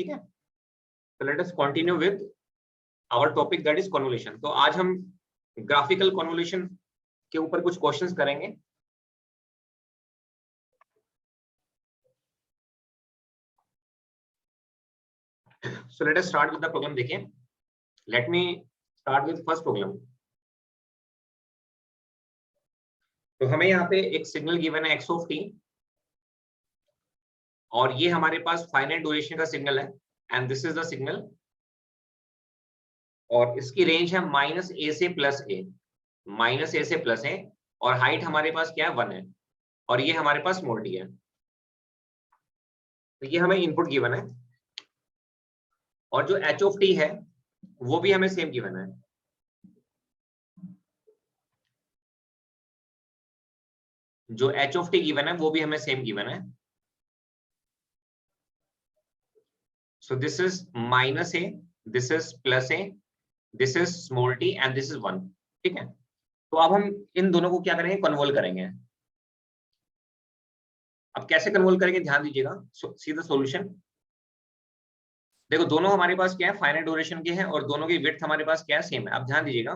ठीक है, तो let us continue with our topic that is convolution. तो आज हम ग्राफिकल कन्वोल्यूशन के ऊपर कुछ क्वेश्चंस करेंगे। So let us start with the problem. देखिए, let me start with first problem. तो हमें यहाँ पे एक सिग्नल गिवन है x ऑफ t, और ये हमारे पास फाइनाइट ड्यूरेशन का सिग्नल है and this is the signal, और इसकी रेंज है -a से +a, -a से +a, और हाइट हमारे पास क्या है 1 है, और ये हमारे पास स्मॉल t है। तो ये हमें इनपुट गिवन है, और जो h ऑफ t है वो भी हमें सेम गिवन है। जो h ऑफ t गिवन है वो भी हमें सेम गिवन है। सो this is -a, this is +a, this is small t and this is 1। ठीक है, तो अब हम इन दोनों को क्या करेंगे, कन्वोल्व करेंगे। अब कैसे कन्वोल्व करेंगे, ध्यान दीजिएगा। See the solution. देखो, दोनों हमारे पास क्या है, फाइनाइट ड्यूरेशन के हैं, और दोनों की विड्थ हमारे पास क्या है, सेम है। अब ध्यान दीजिएगा,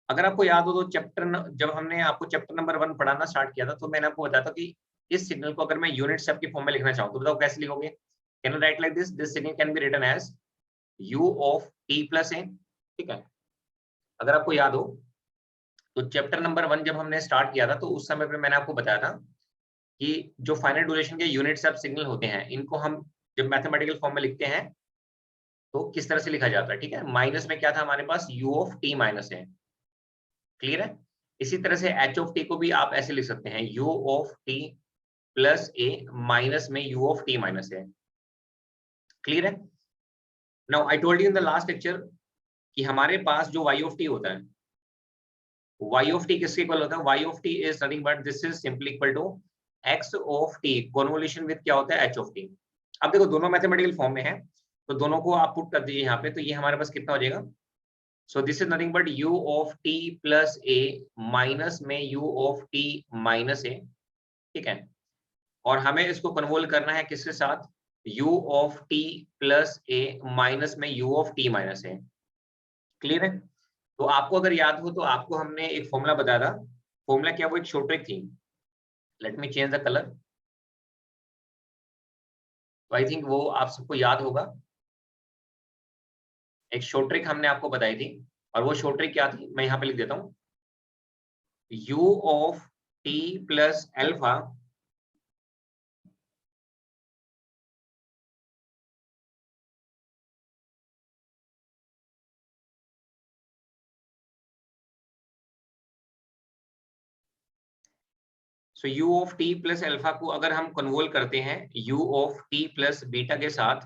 अगर आपको याद हो तो जब हमने आपको चैप्टर नंबर 1 पढ़ाना स्टार्ट किया था, तो मैंने आपको बताया था कि इस सिग्नल को अगर मैं यूनिट स्टेप की फॉर्म में लिखना चाहूँ तो बताओ कैसे लिखोगे। Can you write like this, this signal can be written as u of t + a। ठीक है, अगर आपको याद हो तो चैप्टर नंबर 1 जब हमने स्टार्ट किया था तो उस समय पे मैंने आपको बताया था कि जो फाइनाइट ड्यूरेशन के यूनिट स्टेप सिग्नल होते हैं, इनको हम जब मैथमेटिकल फॉर्म में लिखते हैं तो किस तरह से लिखा जाता है। ठीक है, माइनस में क्या था हमारे पास, u of t - a। Clear है। इसी तरह से h ऑफ t को भी आप ऐसे लिख सकते हैं, u of t + a minus में u of t - a। Clear है। Now I told you in the last lecture कि हमारे पास जो y ऑफ t होता है, y ऑफ t किसके इक्वल होता है, y of t is nothing but this is simply equal to x of t convolution with क्या होता है, h ऑफ t। अब देखो, दोनों मैथमेटिकल फॉर्म में है, तो दोनों को आप पुट कर दीजिए यहाँ पे, तो ये हमारे पास कितना हो जाएगा। सो this is nothing but u of t + a minus में u ऑफ t - a। ठीक है, और हमें इसको कन्वोल्व करना है किसके साथ, u of t + a minus में u of t - a। Clear है। तो आपको अगर याद हो तो आपको हमने एक फॉर्मूला बताया था। फॉर्मूला क्या, वो एक शॉर्ट ट्रिक थी। Let me change the colour. तो आई थिंक वो आप सबको याद होगा। एक शॉर्ट ट्रिक हमने आपको बताई थी, और वो शॉर्ट ट्रिक क्या थी, मैं यहाँ पे लिख देता हूँ। u of t + alpha so u of t + alpha को अगर हम कन्वोल्व करते हैं u ऑफ t + बीटा के साथ,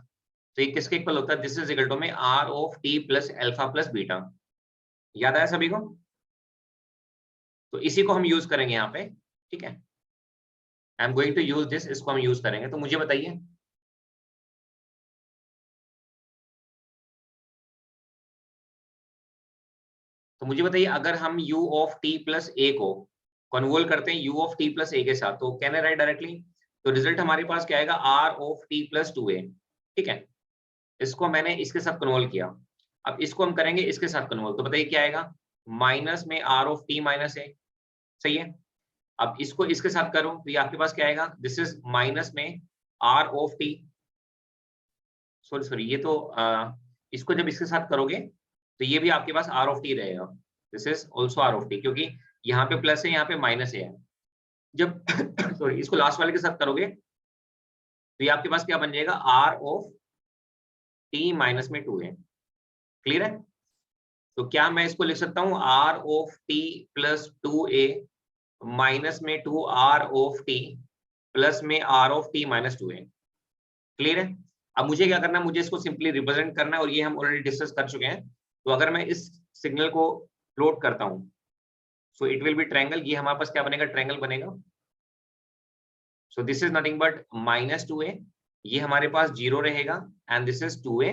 तो ये किसके इक्वल होता है, दिस इज इक्वल टू में r of t + alpha + beta. याद आया सभी को। तो इसी को हम यूज करेंगे यहाँ पे। ठीक है, I am going to use this, इसको हम यूज करेंगे। तो मुझे बताइए, अगर हम u ऑफ t + a को कन्वोल्व करते हैं u ऑफ t + a के साथ, तो कैन आई राइट डायरेक्टली, तो रिजल्ट हमारे पास क्या आएगा, r ऑफ t + 2a। ठीक है, इसको मैंने इसके साथ कन्वोल्व किया। अब इसको हम करेंगे इसके साथ कन्वोल्व, तो बताइए क्या आएगा, माइनस में r ऑफ t - a। सही है। अब इसको इसके साथ करो तो ये आपके पास क्या आएगा, दिस इज माइनस में r ऑफ t, सॉरी ये तो इसको जब इसके साथ करोगे तो ये भी आपके पास r ऑफ t रहेगा। This is also r of t, क्योंकि यहाँ पे प्लस है, यहाँ पे माइनस है। जब सॉरी इसको लास्ट वाले के साथ करोगे तो ये आपके पास क्या बन जाएगा, r of t - 2a। Clear है। तो क्या मैं इसको लिख सकता हूँ, r of t + 2a minus में 2r ऑफ t प्लस में r of t - 2a। Clear है। अब मुझे क्या करना है, मुझे इसको सिंपली रिप्रेजेंट करना है, और ये हम ऑलरेडी डिस्कस कर चुके हैं। तो अगर मैं इस सिग्नल को प्लॉट करता हूं, so it will be triangle. ये हमारे पास क्या बनेगा, ट्रायंगल बनेगा। सो this is nothing but -2a, ये हमारे पास 0 रहेगा, and this is 2a,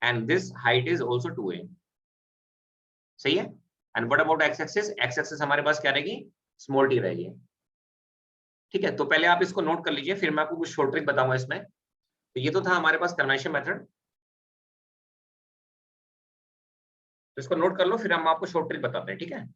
and this height is also 2a। सही है। And what about x axis, x axis हमारे पास क्या रहेगी, स्मॉल t रहेगी। ठीक है, तो पहले आप इसको नोट कर लीजिए, फिर मैं आपको कुछ शॉर्ट ट्रिक बताऊंगा इसमें। तो ये तो था हमारे पास कन्वेंशन मेथड, तो इसको नोट कर लो, फिर हम आपको शॉर्ट ट्रिक बताते हैं, ठीक है।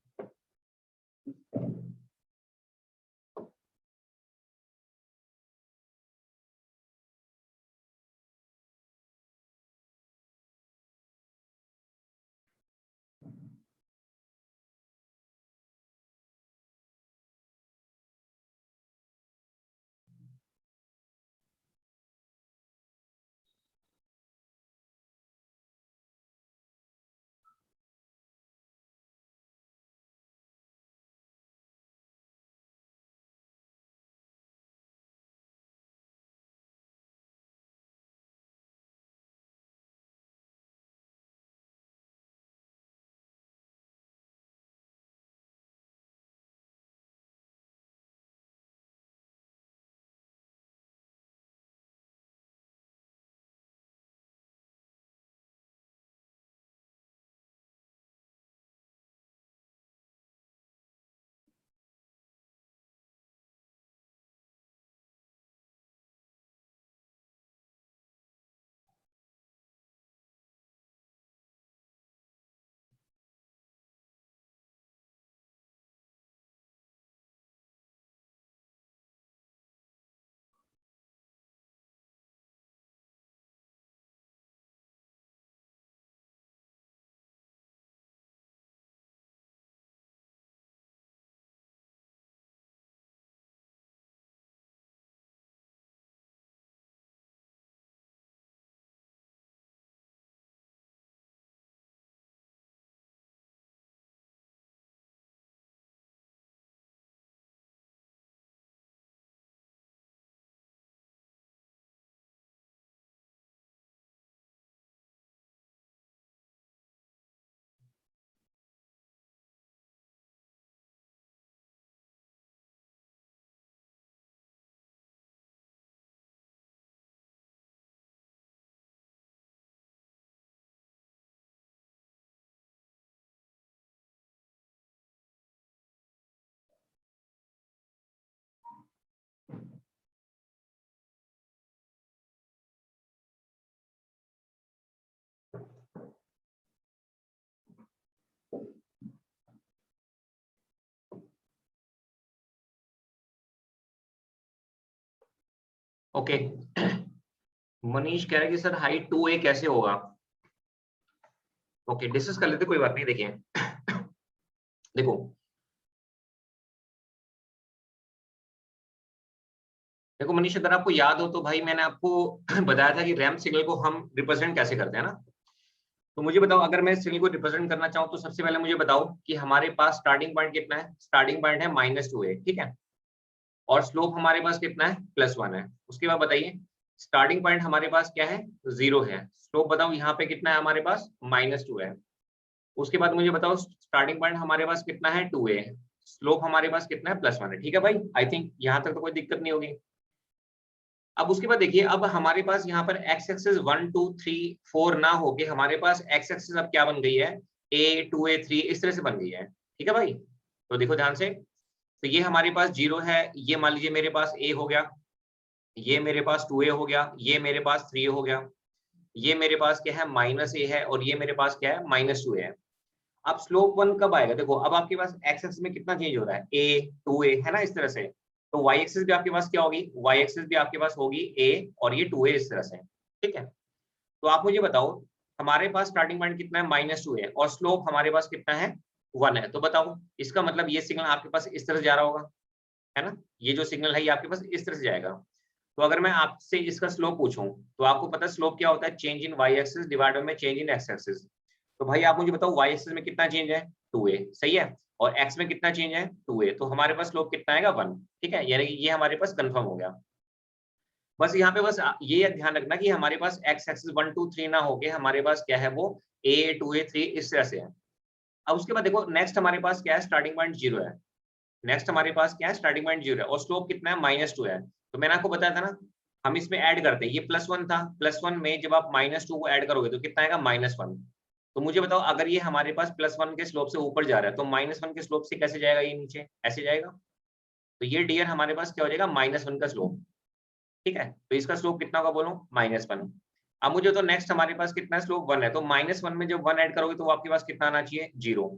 ओके, मनीष कह रहे हैं कि सर हाइट 2a कैसे होगा। ओके, डिस्कस कर लेते, कोई बात नहीं। देखिए देखो देखो मनीष, अगर आपको याद हो तो भाई मैंने आपको बताया था कि रैंप सिग्नल को हम रिप्रेजेंट कैसे करते हैं ना। तो मुझे बताओ, अगर मैं सिग्नल को रिप्रेजेंट करना चाहूँ तो सबसे पहले मुझे बताओ कि हमारे पास स्टार्टिंग पॉइंट कितना है। स्टार्टिंग पॉइंट है -2a, ठीक है, और स्लोप हमारे पास कितना है, +1 है। उसके बाद बताइए, स्टार्टिंग पॉइंट हमारे पास क्या है, 0 है। स्लोप बताओ यहाँ पे कितना है हमारे पास, -2 है। उसके बाद मुझे बताओ, स्टार्टिंग पॉइंट हमारे पास कितना है, 2a, स्लोप हमारे पास कितना है, +1 है। ठीक है भाई, आई थिंक यहाँ तक तो कोई दिक्कत नहीं होगी। अब उसके बाद देखिए, अब हमारे पास यहाँ पर एक्स एक्सिस 1 2 3 4 ना होके हमारे पास एक्स एक्सिस अब क्या बन गई है, a 2a 3 इस तरह से बन गई है। ठीक है भाई, तो देखो ध्यान से, तो ये हमारे पास 0 है, ये मान लीजिए मेरे पास a हो गया, ये मेरे पास 2a हो गया, ये मेरे पास 3 हो गया, ये मेरे पास क्या है, -a है, और ये मेरे पास क्या है, -2a है। अब स्लोप 1 कब आएगा, देखो अब आपके पास एक्स एक्सिस में कितना चेंज हो रहा है, a 2a है ना, इस तरह से। तो y एक्सिस भी आपके पास क्या होगी, y एक्सिस भी आपके पास होगी a, और ये 2a इस तरह से। ठीक है, तो आप मुझे बताओ, हमारे पास स्टार्टिंग पॉइंट कितना है, -2a, और स्लोप हमारे पास कितना है, 1 है। तो बताओ, इसका मतलब ये सिग्नल आपके पास इस तरह से जा रहा होगा, है ना, ये जो सिग्नल है ये आपके पास इस तरह से जाएगा। तो अगर मैं आपसे इसका स्लोप पूछूं, तो आपको पता है स्लोप क्या होता है, change in y axis divided में चेंज इन x एक्सिस। तो भाई आप मुझे बताओ, y एक्सिस में कितना चेंज है, 2a, सही है, और x में कितना चेंज है, 2a, तो हमारे पास स्लोप कितना आएगा, 1। ठीक है, यानी कि ये हमारे पास कंफर्म हो गया। बस यहाँ पे बस ये ध्यान रखना कि हमारे पास x एक्सिस 1 2 3 ना होके हमारे पास क्या है, वो a 2a 3 इस तरह से है। अब उसके बाद देखो, नेक्स्ट हमारे पास क्या है, स्टार्टिंग पॉइंट 0 है। नेक्स्ट हमारे पास क्या है, स्टार्टिंग पॉइंट 0 है, और स्लोप कितना है, -2 है। तो मैंने आपको बताया था ना, हम इसमें ऐड करते हैं, ये +1 था, +1 में जब आप -2 को ऐड करोगे तो कितना आएगा, -1। तो मुझे बताओ, अगर ये हमारे पास +1 के स्लोप से ऊपर जा रहा है, तो -1 के स्लोप से कैसे जाएगा, ये नीचे ऐसे जाएगा। तो ये डियर हमारे पास क्या हो जाएगा, -1 का स्लोप। ठीक है, तो इसका स्लोप कितना होगा बोलो, -1। अब मुझे तो नेक्स्ट हमारे पास कितना स्लोप 1 है, तो -1 में जब 1 ऐड करोगे तो आपके पास कितना आना चाहिए, 0।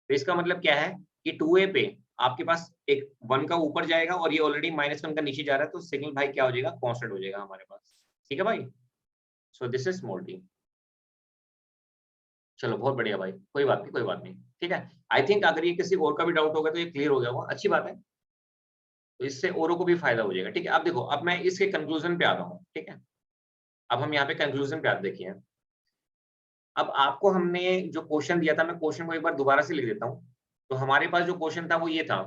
तो इसका मतलब क्या है कि 2a पे आपके पास एक 1 का ऊपर जाएगा और ये ऑलरेडी -1 का नीचे जा रहा है, तो सिग्नल भाई क्या हो जाएगा, कांस्टेंट हो जाएगा हमारे पास। ठीक है भाई, सो दिस इज स्मॉल टी। चलो बहुत बढ़िया भाई, कोई बात नहीं, कोई बात नहीं, ठीक है। आई थिंक अगर ये किसी और का भी डाउट होगा तो ये क्लियर हो गया होगा, अच्छी बात है, तो इससे औरों को भी फायदा हो जाएगा। ठीक है, अब देखो, अब मैं इसके कंक्लूजन पे आता हूँ। ठीक है, अब हम यहाँ पे कंक्लूजन पे आते, देखिए अब आपको हमने जो क्वेश्चन दिया था, मैं क्वेश्चन को एक बार दोबारा से लिख देता हूँ। तो हमारे पास जो क्वेश्चन था वो ये था,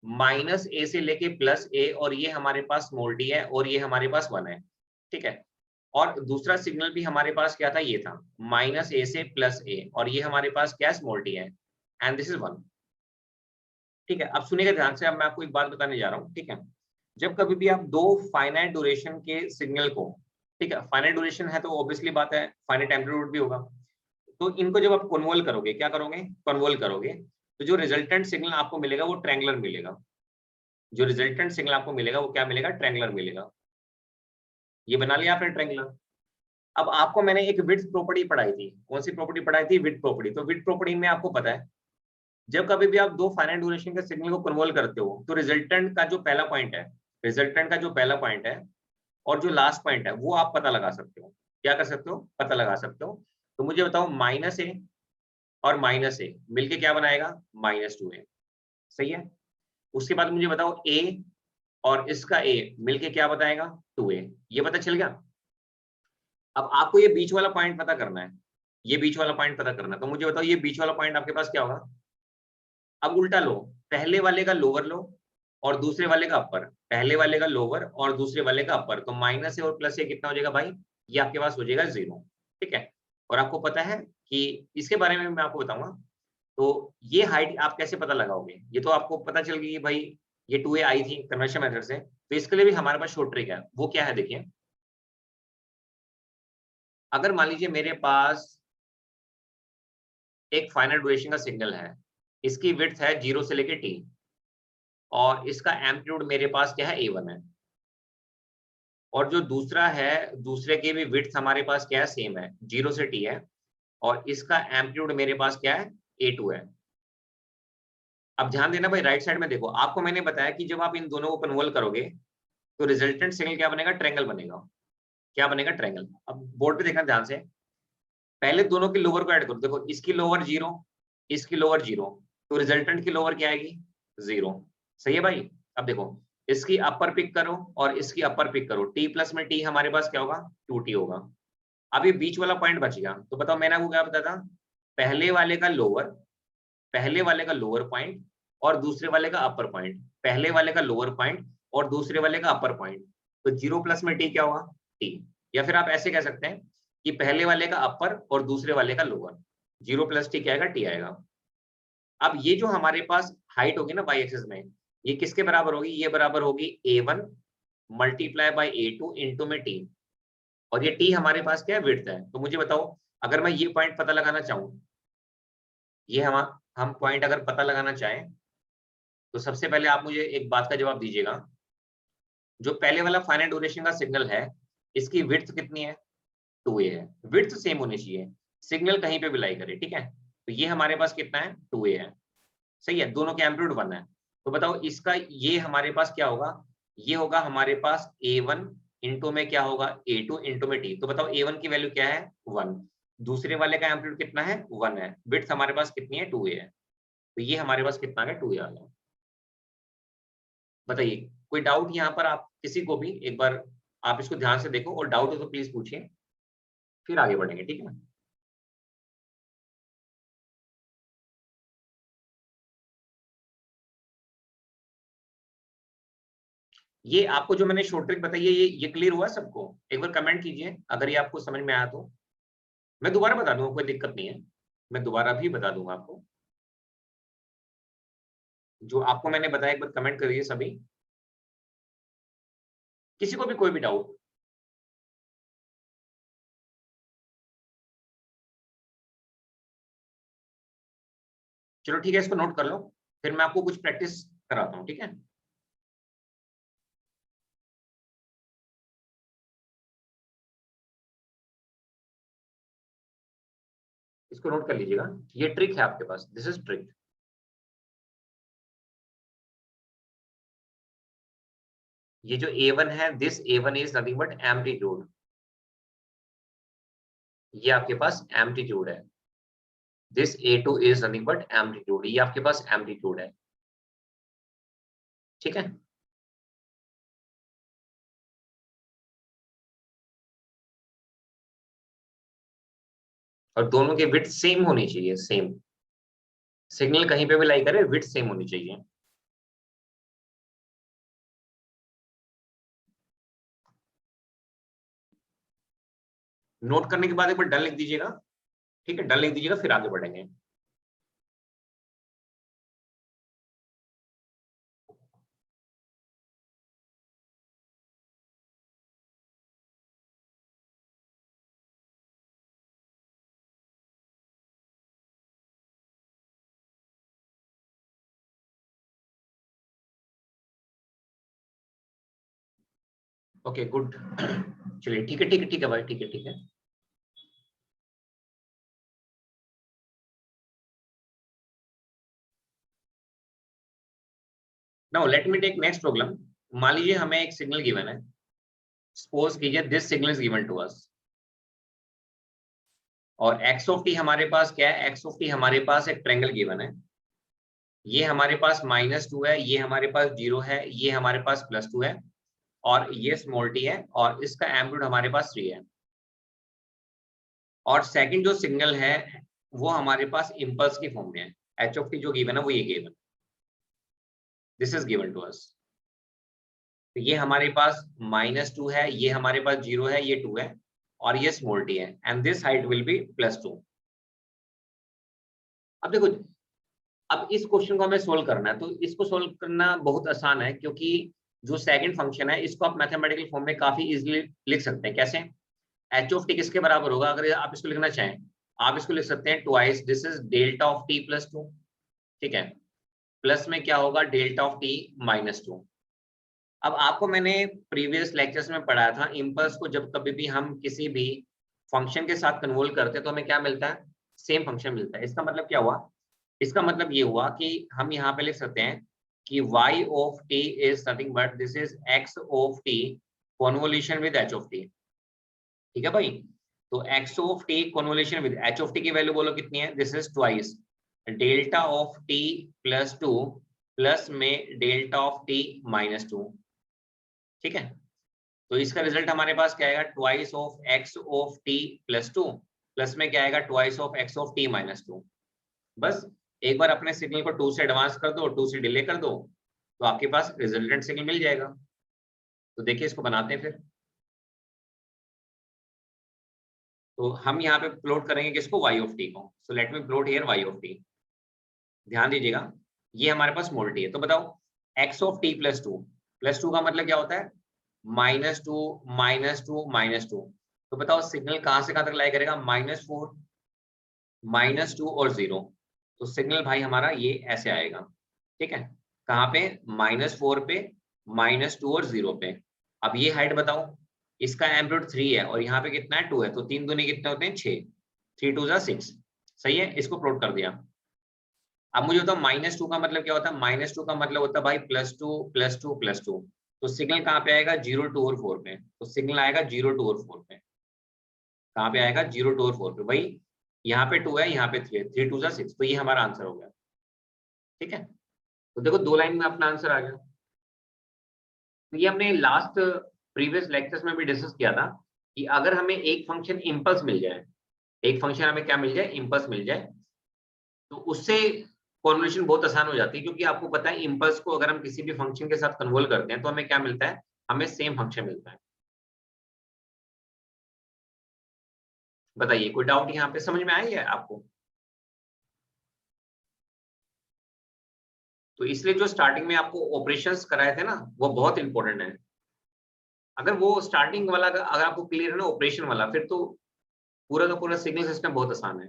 -a से लेके +a, और ये हमारे पास स्मॉल डी है और ये हमारे पास 1 है। ठीक है, और दूसरा सिग्नल भी हमारे पास क्या था, ये था -a से +a, और ये हमारे पास क्या, स्मॉल डी है, एंड दिस इज 1। ठीक है, अब सुनिएगा ध्यान से, अब मैं आपको एक बात बताने जा रहा हूँ। ठीक है, जब कभी भी आप दो फाइनाइट ड्यूरेशन के सिग्नल को, ठीक है, फाइनाइट ड्यूरेशन है तो ऑब्वियसली बात है फाइनाइट एम्पलीट्यूड भी होगा, तो इनको जब आप कन्वोल्व करोगे, क्या करोगे, कन्वोल्व करोगे, तो जो रिजल्टेंट सिग्नल आपको मिलेगा वो ट्रायंगुलर मिलेगा। जो रिजल्टेंट सिग्नल आपको मिलेगा वो क्या मिलेगा, ट्रायंगुलर मिलेगा। ये बना लिया आपने ट्रायंगुलर। अब आपको मैंने एक विड्थ प्रॉपर्टी पढ़ाई थी, कौन सी प्रॉपर्टी पढ़ाई थी, विड्थ प्रॉपर्टी। तो विड्थ प्रॉपर्टी में आपको पता है, जब कभी भी आप दो फाइनाइट ड्यूरेशन के सिग्नल को कन्वोल्व करते हो, तो रिजल्टेंट का जो पहला पॉइंट है, रिजल्टेंट का जो पहला पॉइंट है और जो लास्ट पॉइंट है, वो आप पता लगा सकते हो। क्या कर सकते हो, पता लगा सकते हो। तो मुझे बताओ, -a और -a मिलके क्या बनाएगा, -2a। सही है, उसके बाद मुझे बताओ a और इसका a मिलके क्या बताएगा, 2a। ये पता चल गया। अब आपको ये बीच वाला पॉइंट पता करना है, ये बीच वाला पॉइंट पता करना है। तो मुझे बताओ, ये बीच वाला पॉइंट आपके पास क्या होगा। अब उल्टा लो, पहले वाले का लोअर लो और दूसरे वाले का अपर, पहले वाले का लोअर और दूसरे वाले का अपर, तो -a और +a कितना हो जाएगा भाई, ये आपके पास हो जाएगा 0। ठीक है, और आपको पता है कि इसके बारे में मैं आपको बताऊंगा। तो ये हाइट आप कैसे पता लगाओगे, ये तो आपको पता चल गई कि भाई ये 2a आई थी कन्वर्शन मेथड से, तो इसके लिए भी हमारे पास शॉर्ट ट्रिक है। वो क्या है, देखिए, अगर मान लीजिए मेरे पास एक फाइनाइट ड्यूरेशन का सिग्नल है, इसकी विड्थ है 0 से लेके t, और इसका एम्पलीट्यूड मेरे पास क्या है, a1 है, और जो दूसरा है, दूसरे की भी विड्थ हमारे पास क्या है, सेम है, 0 से t है, और इसका एम्पलीट्यूड मेरे पास क्या है, a2 है। अब ध्यान देना भाई, राइट साइड में देखो, आपको मैंने बताया कि जब आप इन दोनों को कन्वोल्व करोगे तो रिजल्टेंट सिग्नल क्या बनेगा, ट्रायंगल बनेगा। क्या बनेगा, ट्रायंगल। अब बोर्ड पे देखना ध्यान से, पहले दोनों की लोअर को ऐड करो, देखो इसकी लोअर 0, इसकी लोअर 0, तो रिजल्टेंट की लोअर क्या आएगी, 0। सही है भाई। अब देखो, इसकी अपर पिक करो और इसकी अपर पिक करो, t प्लस में t हमारे पास क्या होगा, 2t होगा। अब ये बीच वाला पॉइंट बच गया, तो बताओ मैंने आपको क्या बताया था, पहले वाले का लोअर, पहले वाले का लोअर पॉइंट और दूसरे वाले का अपर पॉइंट, पहले वाले का लोअर पॉइंट और दूसरे वाले का अपर पॉइंट, तो 0 प्लस में t क्या होगा, t। या फिर आप ऐसे कह सकते हैं कि पहले वाले का अपर और दूसरे वाले का लोअर, 0 प्लस t क्या आएगा, t आएगा। अब ये जो हमारे पास हाइट होगी ना y एक्सिस में, ये किसके बराबर होगी, ये बराबर होगी a1 multiply by a2 into में t, और ये t हमारे पास क्या है, विड्थ है। तो मुझे बताओ, अगर मैं ये पॉइंट पता लगाना चाहूँ, ये हम पॉइंट अगर पता लगाना चाहें, तो सबसे पहले आप मुझे एक बात का जवाब दीजिएगा, जो पहले वाला फाइनाइट ड्यूरेशन का सिग्नल है, इसकी विड्थ कितनी है, 2a है। विड्थ सेम होनी चाहिए, सिग्नल कहीं पे भी लाई करे, ठीक है। तो ये हमारे पास कितना है, 2a है। सही है, दोनों के एम्पलीट्यूड 1 है। तो बताओ इसका ये हमारे पास क्या होगा, ये होगा हमारे पास a1 इंटू में क्या होगा, a2 इंटू में t। तो बताओ a1 की वैल्यू क्या है, 1, दूसरे वाले का एम्पलीट्यूड कितना है, 1 है, विड्थ हमारे पास कितनी है, 2a है। तो ये हमारे पास कितना है, 2a आ गया। बताइए, कोई डाउट यहाँ पर, आप किसी को भी एक बार आप इसको ध्यान से देखो, और डाउट हो तो प्लीज पूछिए, फिर आगे बढ़ेंगे, ठीक है। ये आपको जो मैंने शॉर्ट ट्रिक बताई है, ये क्लियर हुआ सबको, एक बार कमेंट कीजिए अगर ये आपको समझ में आया तो। मैं दोबारा बता दूंगा, कोई दिक्कत नहीं है, मैं दोबारा भी बता दूंगा आपको, जो आपको मैंने बताया, एक बार कमेंट करिए सभी, किसी को भी कोई भी डाउट। चलो ठीक है, इसको नोट कर लो, फिर मैं आपको कुछ प्रैक्टिस कराता हूँ, ठीक है। इसको नोट कर लीजिएगा, ये ट्रिक है आपके पास, दिस इज ट्रिक। ये जो A1 है, this A1 is nothing but amplitude, ये आपके पास एम्पलीट्यूड है। This A2 is nothing but amplitude, ये आपके पास एम्पलीट्यूड है। ठीक है, और दोनों की विड्थ सेम होनी चाहिए, सेम। सिग्नल कहीं पे भी लाई करे, विड्थ सेम होनी चाहिए। नोट करने के बाद एक बार डन लिख दीजिएगा। ठीक है, डन लिख दीजिएगा, फिर आगे बढ़ेंगे। Okay good. चलिए ठीक है, ठीक है, ठीक है भाई, ठीक है, ठीक है। Now let me take next problem. मान लीजिए हमें एक सिग्नल गिवन है, सपोज कीजिए this signal is given to us, और एक्स ऑफ टी हमारे पास क्या है, एक्स ऑफ टी हमारे पास एक ट्रायंगल गिवन है। ये हमारे पास -2 है, ये हमारे पास 0 है, ये हमारे पास +2 है, और ये स्मॉल टी है, और इसका एम्पलीट्यूड हमारे पास 3 है। और सेकंड जो सिग्नल है वो हमारे पास इम्पल्स की फॉर्म में है, एच ऑफ टी जो गिवन है वो ये given, this is given to us. तो ये हमारे पास -2 है, ये हमारे पास 0 है, ये 2 है, और ये स्मॉल टी है, and this height will be +2। अब देखो, अब इस क्वेश्चन को हमें सोल्व करना है, तो इसको सोल्व करना बहुत आसान है, क्योंकि जो सेकंड फंक्शन है इसको आप मैथमेटिकल फॉर्म में काफी इजीली लिख सकते हैं। कैसे? एच ऑफ टी किसके बराबर होगा, अगर आप इसको लिखना चाहें, आप इसको लिख सकते हैं twice this is delta of T +2। ठीक है, प्लस में क्या होगा, डेल्टा ऑफ टी -2। अब आपको मैंने प्रीवियस लेक्चर्स में पढ़ाया था, इम्पल्स को जब कभी भी हम किसी भी फंक्शन के साथ कन्वोल्व करते हैं तो हमें क्या मिलता है, सेम फंक्शन मिलता है। इसका मतलब क्या हुआ, इसका मतलब ये हुआ कि हम यहाँ पे लिख सकते हैं कि y of t is nothing but this is x of t convolution with h of t। ठीक है भाई, तो x of t convolution with h of t की वैल्यू बोलो कितनी है, this is twice delta of t +2 plus में delta of t -2। ठीक है, तो इसका रिजल्ट हमारे पास क्या आएगा, twice of x of t +2 plus में क्या आएगा, twice of x of t -2। बस एक बार अपने सिग्नल को 2 से एडवांस कर दो, 2 से डिले कर दो, तो आपके पास रिजल्टेंट सिग्नल मिल जाएगा। तो देखिए इसको बनाते हैं फिर। तो हम यहाँ पे प्लॉट करेंगे किसको, y ऑफ t को। So let me plot here y of t। ध्यान दीजिएगा, ये हमारे पास मोल t है, तो बताओ x ऑफ t +2 का मतलब क्या होता है, -2 -2 -2। तो बताओ सिग्नल कहाँ से कहाँ तक लाई करेगा, -4 -2 और 0। तो सिग्नल भाई हमारा ये ऐसे आएगा। ठीक है, कहाँ पे, -4 पे, -2 और 0 पे। अब ये हाइट बताओ, इसका एम्पलीट्यूड 3 है और यहाँ पे कितना है, 2 है, तो 3 दूनी कितने होते हैं, 6, 3 2 6। सही है, इसको प्लॉट कर दिया। अब मुझे बताओ -2 का मतलब क्या होता है, -2 का मतलब होता है भाई +2 +2 +2। तो सिग्नल कहाँ पे आएगा, 0 2 और 4 पे। तो सिग्नल आएगा 0 2 और 4 पे। कहाँ पे आएगा, 0 2 और 4 पे। भाई यहाँ पे 2 है, यहाँ पे 3 है, 3 2 6। तो ये हमारा आंसर हो गया। ठीक है, तो देखो 2 लाइन में अपना आंसर आ गया। तो ये हमने लास्ट प्रीवियस लेक्चर्स में भी डिस्कस किया था कि अगर हमें एक फंक्शन इम्पल्स मिल जाए, एक फंक्शन हमें क्या मिल जाए, इम्पल्स मिल जाए, तो उससे कन्वोल्यूशन बहुत आसान हो जाती है, क्योंकि आपको पता है इम्पल्स को अगर हम किसी भी फंक्शन के साथ कन्वोल्व करते हैं तो हमें क्या मिलता है, हमें सेम फंक्शन मिलता है। बताइए कोई डाउट यहाँ पे, समझ में आई है आपको? तो इसलिए जो स्टार्टिंग में आपको ऑपरेशंस कराए थे ना, वो बहुत इंपॉर्टेंट है। अगर वो स्टार्टिंग वाला अगर आपको क्लियर है ना, ऑपरेशन वाला, फिर तो पूरा का पूरा सिग्नल सिस्टम बहुत आसान है।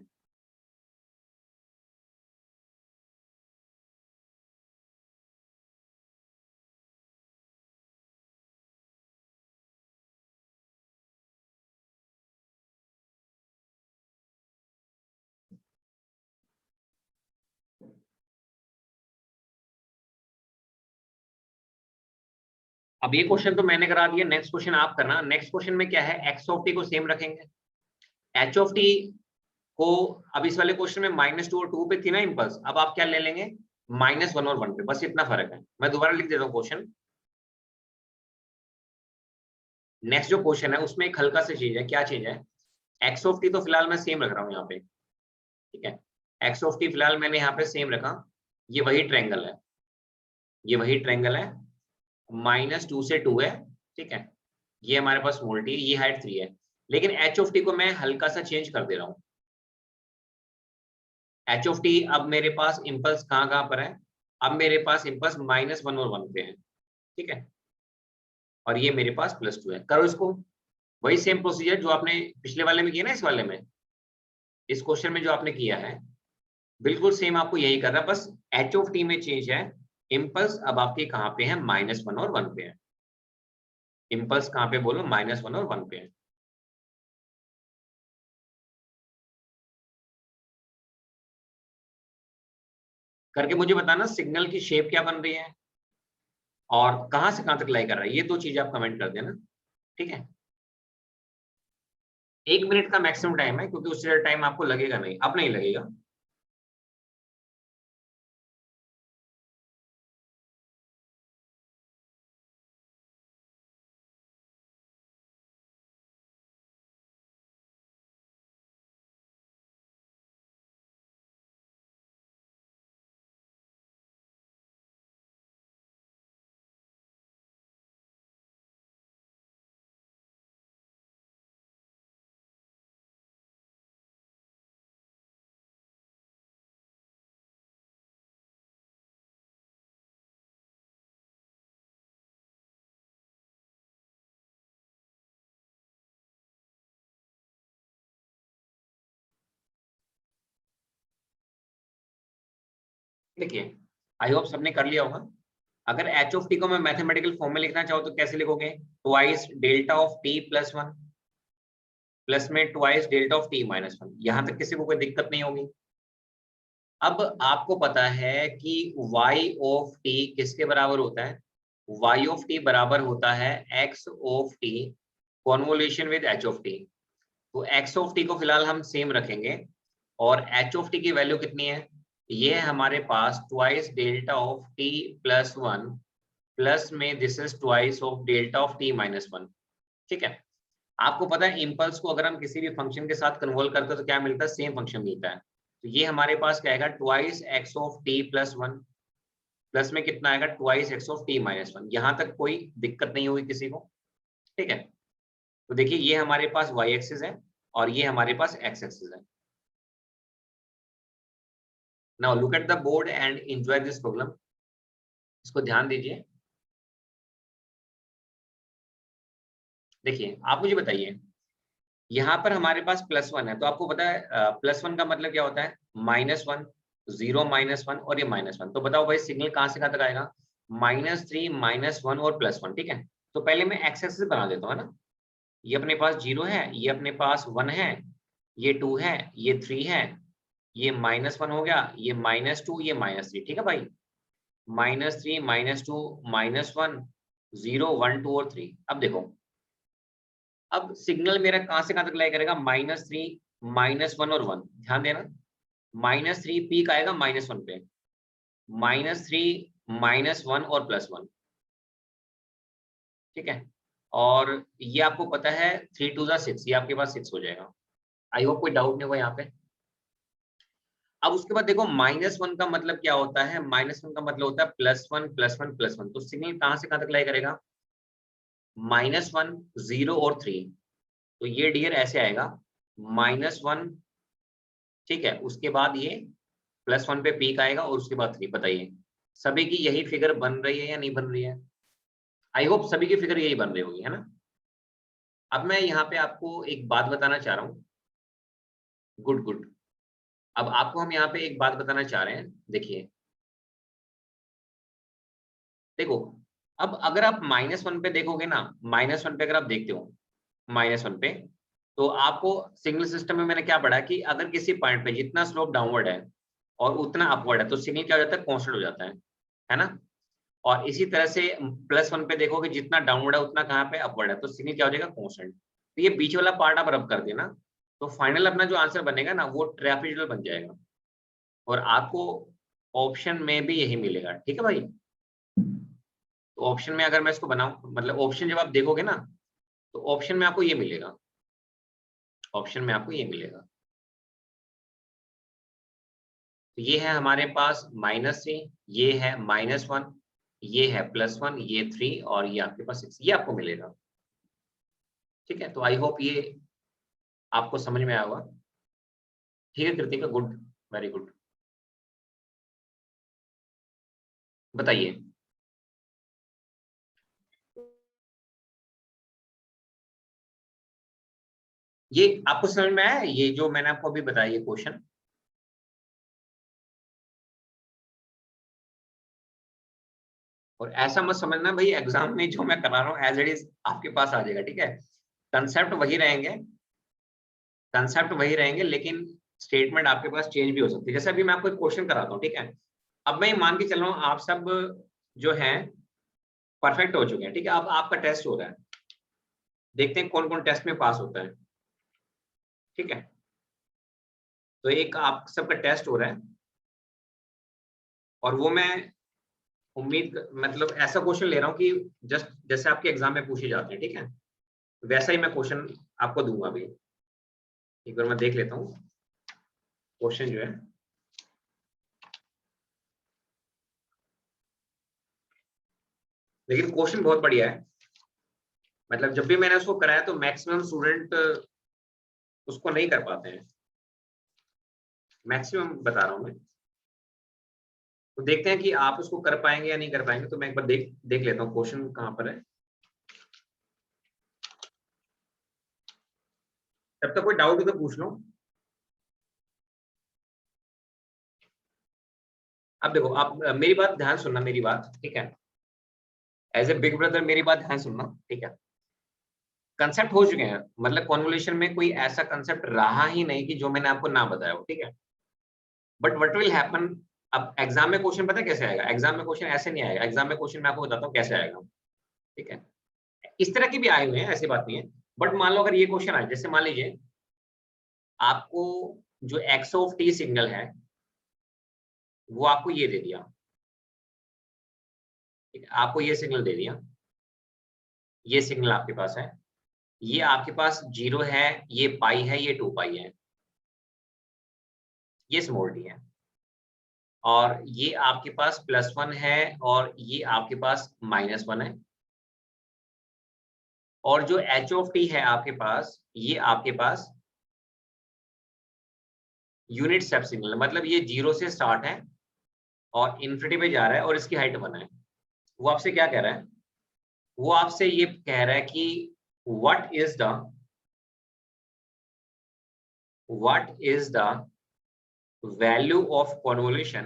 अब ये क्वेश्चन तो मैंने करा दिया, नेक्स्ट क्वेश्चन आप करना। नेक्स्ट क्वेश्चन में क्या है, एक्स ऑफ टी को सेम रखेंगे, एच ऑफ टी को, अब इस वाले क्वेश्चन में -2 और 2 पे थी ना इंपल्स, अब आप क्या ले लेंगे, -1 और 1 पे, बस इतना फर्क है। मैं दोबारा लिख देता हूँ क्वेश्चन। नेक्स्ट जो क्वेश्चन है उसमें एक हल्का सा चीज है, क्या चीज है, एक्स ऑफ टी तो फिलहाल मैं सेम रख रहा हूँ यहाँ पे, ठीक है, एक्स ऑफ टी फिलहाल मैंने यहाँ पे सेम रखा, ये वही ट्रायंगल है, ये वही ट्रायंगल है, -2 से 2 है, ठीक है, ये हमारे पास वोल्टी, ये हाइट 3 है, लेकिन एच ऑफ टी को मैं हल्का सा चेंज कर दे रहा हूँ। एच ऑफ टी अब मेरे पास इंपल्स कहाँ कहाँ पर है, अब मेरे पास इंपल्स -1 और 1 पे है, ठीक है, और ये मेरे पास +2 है। करो इसको, वही सेम प्रोसीजर जो आपने पिछले वाले में किया ना, इस वाले में, इस क्वेश्चन में जो आपने किया है बिल्कुल सेम आपको यही करना है, बस एच ऑफ टी में चेंज है। इंपल्स अब आपके कहाँ पे है, -1 और 1 पे है। इंपल्स कहाँ पे बोलो, -1 और 1 पे है। करके मुझे बताना सिग्नल की शेप क्या बन रही है और कहां से कहां तक लाई कर रहा है, ये दो चीजें आप कमेंट कर देना, ठीक है। 1 मिनट का मैक्सिमम टाइम है, क्योंकि उससे टाइम आपको लगेगा नहीं, अब नहीं लगेगा। देखिए, आई होप सबने कर लिया होगा। अगर एच ऑफ टी को मैं मैथमेटिकल फॉर्म में लिखना चाहूँ तो कैसे लिखोगे, twice delta of t plus 1 plus में ट्वाइस डेल्टा ऑफ टी -1, यहां तक किसी को कोई दिक्कत नहीं होगी। अब आपको पता है कि y ऑफ t किसके बराबर होता है, y ऑफ t बराबर होता है x of t convolution with h of t। तो x ऑफ t को फिलहाल हम सेम रखेंगे, और h ऑफ t की वैल्यू कितनी है, ये है हमारे पास twice delta of t plus 1 plus में this is twice of delta of t -1, ठीक है। आपको पता है इंपल्स को अगर हम किसी भी फंक्शन के साथ कन्वर्ट करते हैं तो क्या मिलता है, सेम फंक्शन मिलता है। तो ये हमारे पास क्या आएगा, twice x of t plus 1 plus में कितना आएगा, ट्वाइस एक्स ऑफ टी -1। यहां तक कोई दिक्कत नहीं होगी किसी को, ठीक है। तो देखिए ये हमारे पास वाई एक्सिस है और ये हमारे पास एक्स एक्सिस है। Now look at the board and enjoy this problem, इसको ध्यान दीजिए। देखिए आप मुझे बताइए, यहाँ पर हमारे पास +1 है, तो आपको पता है +1 का मतलब क्या होता है, -1, 0 -1 और ये -1। तो बताओ भाई सिग्नल कहाँ से कहाँ तक आएगा, -3 -1 और +1, ठीक है। तो पहले मैं एक्स एक्सिस बना देता हूँ, है ना। ये अपने पास 0 है, ये अपने पास 1 है, ये 2 है, ये 3 है, ये -1 हो गया, ये -2, ये -3, ठीक है भाई। -3 -2 -1 0 1 2 और 3। अब देखो, अब सिग्नल मेरा कहां से कहां तक लाई करेगा, -3 -1 और 1, ध्यान देना। -3 पीक आएगा -1 पे, -3 -1 और +1, ठीक है। और ये आपको पता है 3 2 6, ये आपके पास 6 हो जाएगा। आई होप कोई डाउट नहीं होगा यहाँ पे। अब उसके बाद देखो -1 का मतलब क्या होता है, -1 का मतलब होता है +1 +1 +1। तो सिग्नल कहां से कहां तक लाई करेगा, -1 0 और 3। तो ये डियर ऐसे आएगा, -1, ठीक है, उसके बाद ये +1 पे पीक आएगा और उसके बाद 3। बताइए सभी की यही फिगर बन रही है या नहीं बन रही है, आई होप सभी की फिगर यही बन रही होगी, है ना। अब मैं यहाँ पे आपको एक बात बताना चाह रहा हूँ, गुड गुड। अब आपको हम यहाँ पे एक बात बताना चाह रहे हैं, देखिए देखो, अब अगर आप -1 पे देखोगे ना, -1 पे अगर आप देखते हो -1 पे, तो आपको सिग्नल सिस्टम में मैंने क्या पढ़ा कि अगर किसी पॉइंट पे जितना स्लोप डाउनवर्ड है और उतना अपवर्ड है तो सिग्नल क्या हो जाता है, कांस्टेंट हो जाता है ना। और इसी तरह से +1 पे देखोगे जितना डाउनवर्ड है उतना कहाँ पे अपवर्ड है, तो सिग्नल क्या हो जाएगा, कांस्टेंट। तो ये बीच वाला पार्ट आप रब कर देना, तो फाइनल अपना जो आंसर बनेगा ना वो ट्रेपेजोइडल बन जाएगा, और आपको ऑप्शन में भी यही मिलेगा। ठीक है भाई, तो ऑप्शन में अगर मैं इसको बनाऊं, मतलब ऑप्शन जब आप देखोगे ना तो ऑप्शन में आपको ये मिलेगा, ऑप्शन में आपको ये मिलेगा। तो ये है हमारे पास -3, ये है -1, ये है +1, ये 3 और ये आपके पास 6, ये आपको मिलेगा। ठीक है, तो आई होप ये आपको समझ में आया होगा। ठीक है कृतिका, गुड, वेरी गुड। बताइए। ये आपको समझ में आया, ये जो मैंने आपको अभी बताया ये क्वेश्चन? और ऐसा मत समझना भाई एग्जाम में जो मैं करा रहा हूँ एज इट इज आपके पास आ जाएगा। ठीक है, कंसेप्ट वही रहेंगे, कंसेप्ट वही रहेंगे, लेकिन स्टेटमेंट आपके पास चेंज भी हो सकती है। जैसे अभी मैं आपको एक क्वेश्चन कराता हूँ, ठीक है, अब मैं ये मान के चल रहा हूँ आप सब जो है परफेक्ट हो चुके हैं। ठीक है, अब आपका टेस्ट हो रहा है, देखते हैं कौन कौन टेस्ट में पास होता है। ठीक है, तो एक आप सबका टेस्ट हो रहा है, और वो मैं मतलब ऐसा क्वेश्चन ले रहा हूँ कि जस्ट जैसे आपके एग्जाम में पूछे जाते हैं। ठीक है, वैसा ही मैं क्वेश्चन आपको दूंगा अभी। एक बार मैं देख लेता हूँ क्वेश्चन जो है। लेकिन क्वेश्चन बहुत बढ़िया है, मतलब जब भी मैंने उसको कराया तो मैक्सिमम स्टूडेंट उसको नहीं कर पाते हैं, मैक्सिमम बता रहा हूँ मैं। तो देखते हैं कि आप उसको कर पाएंगे या नहीं कर पाएंगे। तो मैं एक बार देख देख लेता हूँ क्वेश्चन कहाँ पर है। तब तक कोई डाउट हो तो पूछ लो। अब देखो, आप मेरी बात ध्यान सुनना, मेरी बात, ठीक है, एज ए बिग ब्रदर मेरी बात ध्यान सुनना। ठीक है, कंसेप्ट हो चुके हैं, मतलब कॉन्वोल्यूशन में कोई ऐसा कंसेप्ट रहा ही नहीं कि जो मैंने आपको ना बताया हो। ठीक है, बट व्हाट विल हैपन, अब एग्जाम में क्वेश्चन पता है कैसे आएगा, एग्जाम में क्वेश्चन ऐसे नहीं आएगा। एग्जाम में क्वेश्चन मैं आपको बताता हूँ कैसे आएगा। ठीक है, इस तरह के भी आए हुए हैं, ऐसी बात नहीं है। बट मान लो अगर ये क्वेश्चन आए, जैसे मान लीजिए आपको जो एक्स ऑफ टी सिग्नल है वो आपको ये दे दिया। ठीक है, आपको ये सिग्नल दे दिया, ये सिग्नल आपके पास है, ये आपके पास 0 है, ये पाई है, ये 2 पाई है, ये स्मॉल डी है, और ये आपके पास +1 है, और ये आपके पास -1 है, और जो एच ऑफ टी है आपके पास, ये आपके पास यूनिट स्टेप सिग्नल, मतलब ये 0 से स्टार्ट है और इन्फिनिटी पे जा रहा है, और इसकी हाइट 1 है। वो आपसे क्या कह रहा है, वो आपसे ये कह रहा है कि what is the value of convolution,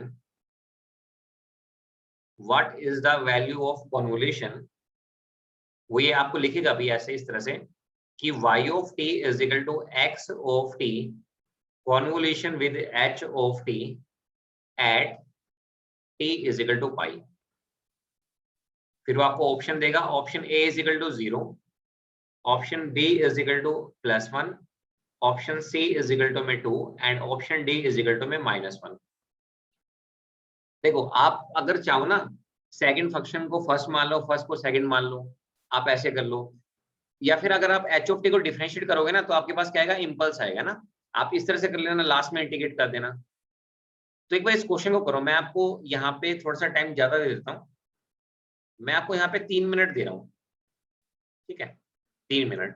what is the value of convolution. वो ये आपको लिखेगा भी ऐसे इस तरह से कि y of t is equal to x of t convolution with h of t at t is equal to pi. फिर वो आपको ऑप्शन देगा, option A is equal to 0, option B is equal to +1, option C is equal to में 2 and option D is equal to में -1। देखो आप अगर चाहो ना सेकंड फंक्शन को फर्स्ट मान लो, फर्स्ट को सेकंड मान लो, आप ऐसे कर लो, या फिर अगर आप एच ऑफ टी को डिफरेंशिएट करोगे ना तो आपके पास क्या आएगा, इम्पल्स आएगा ना। आप इस तरह से कर लेना, लास्ट में इंटीग्रेट कर देना। तो एक बार इस क्वेश्चन को करो, मैं आपको यहाँ पे थोड़ा सा टाइम ज्यादा दे देता हूँ, मैं आपको यहाँ पे 3 मिनट दे रहा हूँ। ठीक है, 3 मिनट,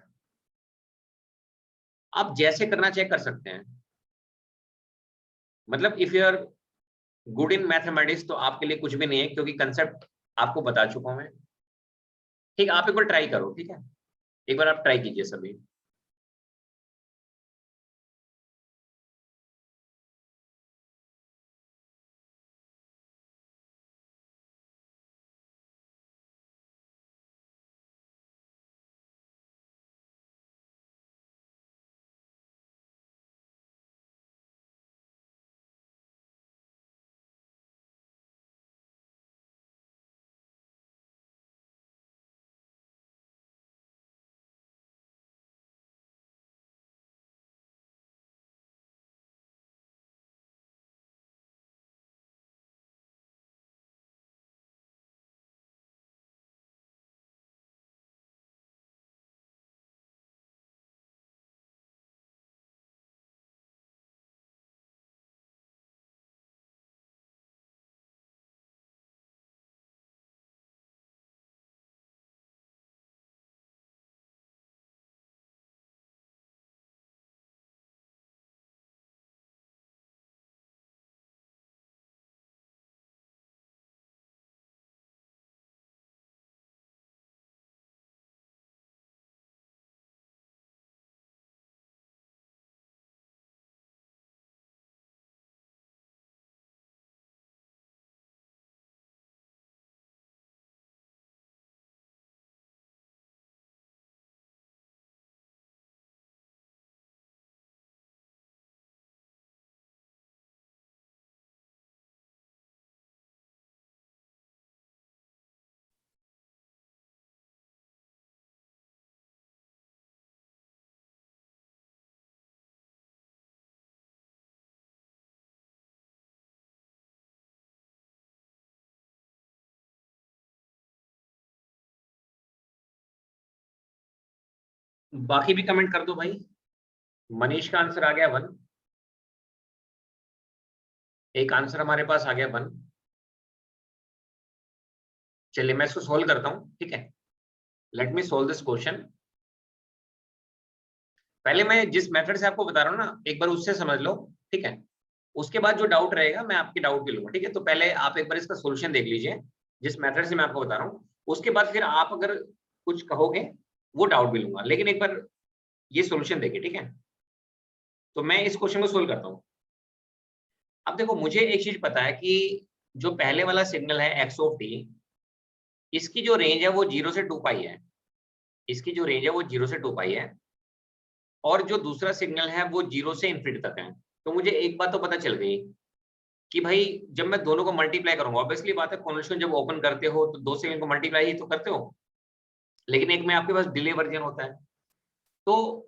आप जैसे करना चेक कर सकते हैं। मतलब if you are good in mathematics तो आपके लिए कुछ भी नहीं है, क्योंकि कंसेप्ट आपको बता चुका हूं मैं। ठीक, आप एक बार ट्राई करो। ठीक है, एक बार आप ट्राई कीजिए सभी। बाकी भी कमेंट कर दो भाई। मनीष का आंसर आ गया 1, एक आंसर हमारे पास आ गया 1। चलिए मैं इसको सोल्व करता हूं, ठीक है। Let me solve this question. पहले मैं जिस मेथड से आपको बता रहा हूँ ना, एक बार उससे समझ लो, ठीक है। उसके बाद जो डाउट रहेगा मैं आपके डाउट भी लूंगा, ठीक है। तो पहले आप एक बार इसका सोल्यूशन देख लीजिए जिस मेथड से मैं आपको बता रहा हूँ, उसके बाद फिर आप अगर कुछ कहोगे वो डाउट भी लूंगा, लेकिन एक बार ये सोल्यूशन देखिए, ठीक है। तो मैं इस क्वेश्चन को सोल्व करता हूँ। अब देखो मुझे एक चीज पता है कि जो पहले वाला सिग्नल है एक्स ऑफ टी, इसकी जो रेंज है वो 0 से 2 पाई है। इसकी जो रेंज है वो 0 से 2 पाई है, और जो दूसरा सिग्नल है वो 0 से इन्फिनिटी तक है। तो मुझे एक बात तो पता चल गई कि भाई जब मैं दोनों को मल्टीप्लाई करूंगा, ऑब्वियसली बात है कन्वोल्यूशन जब ओपन करते हो तो दो सेकंड को मल्टीप्लाई ही तो करते हो, लेकिन एक में आपके पास डिले वर्जन होता है। तो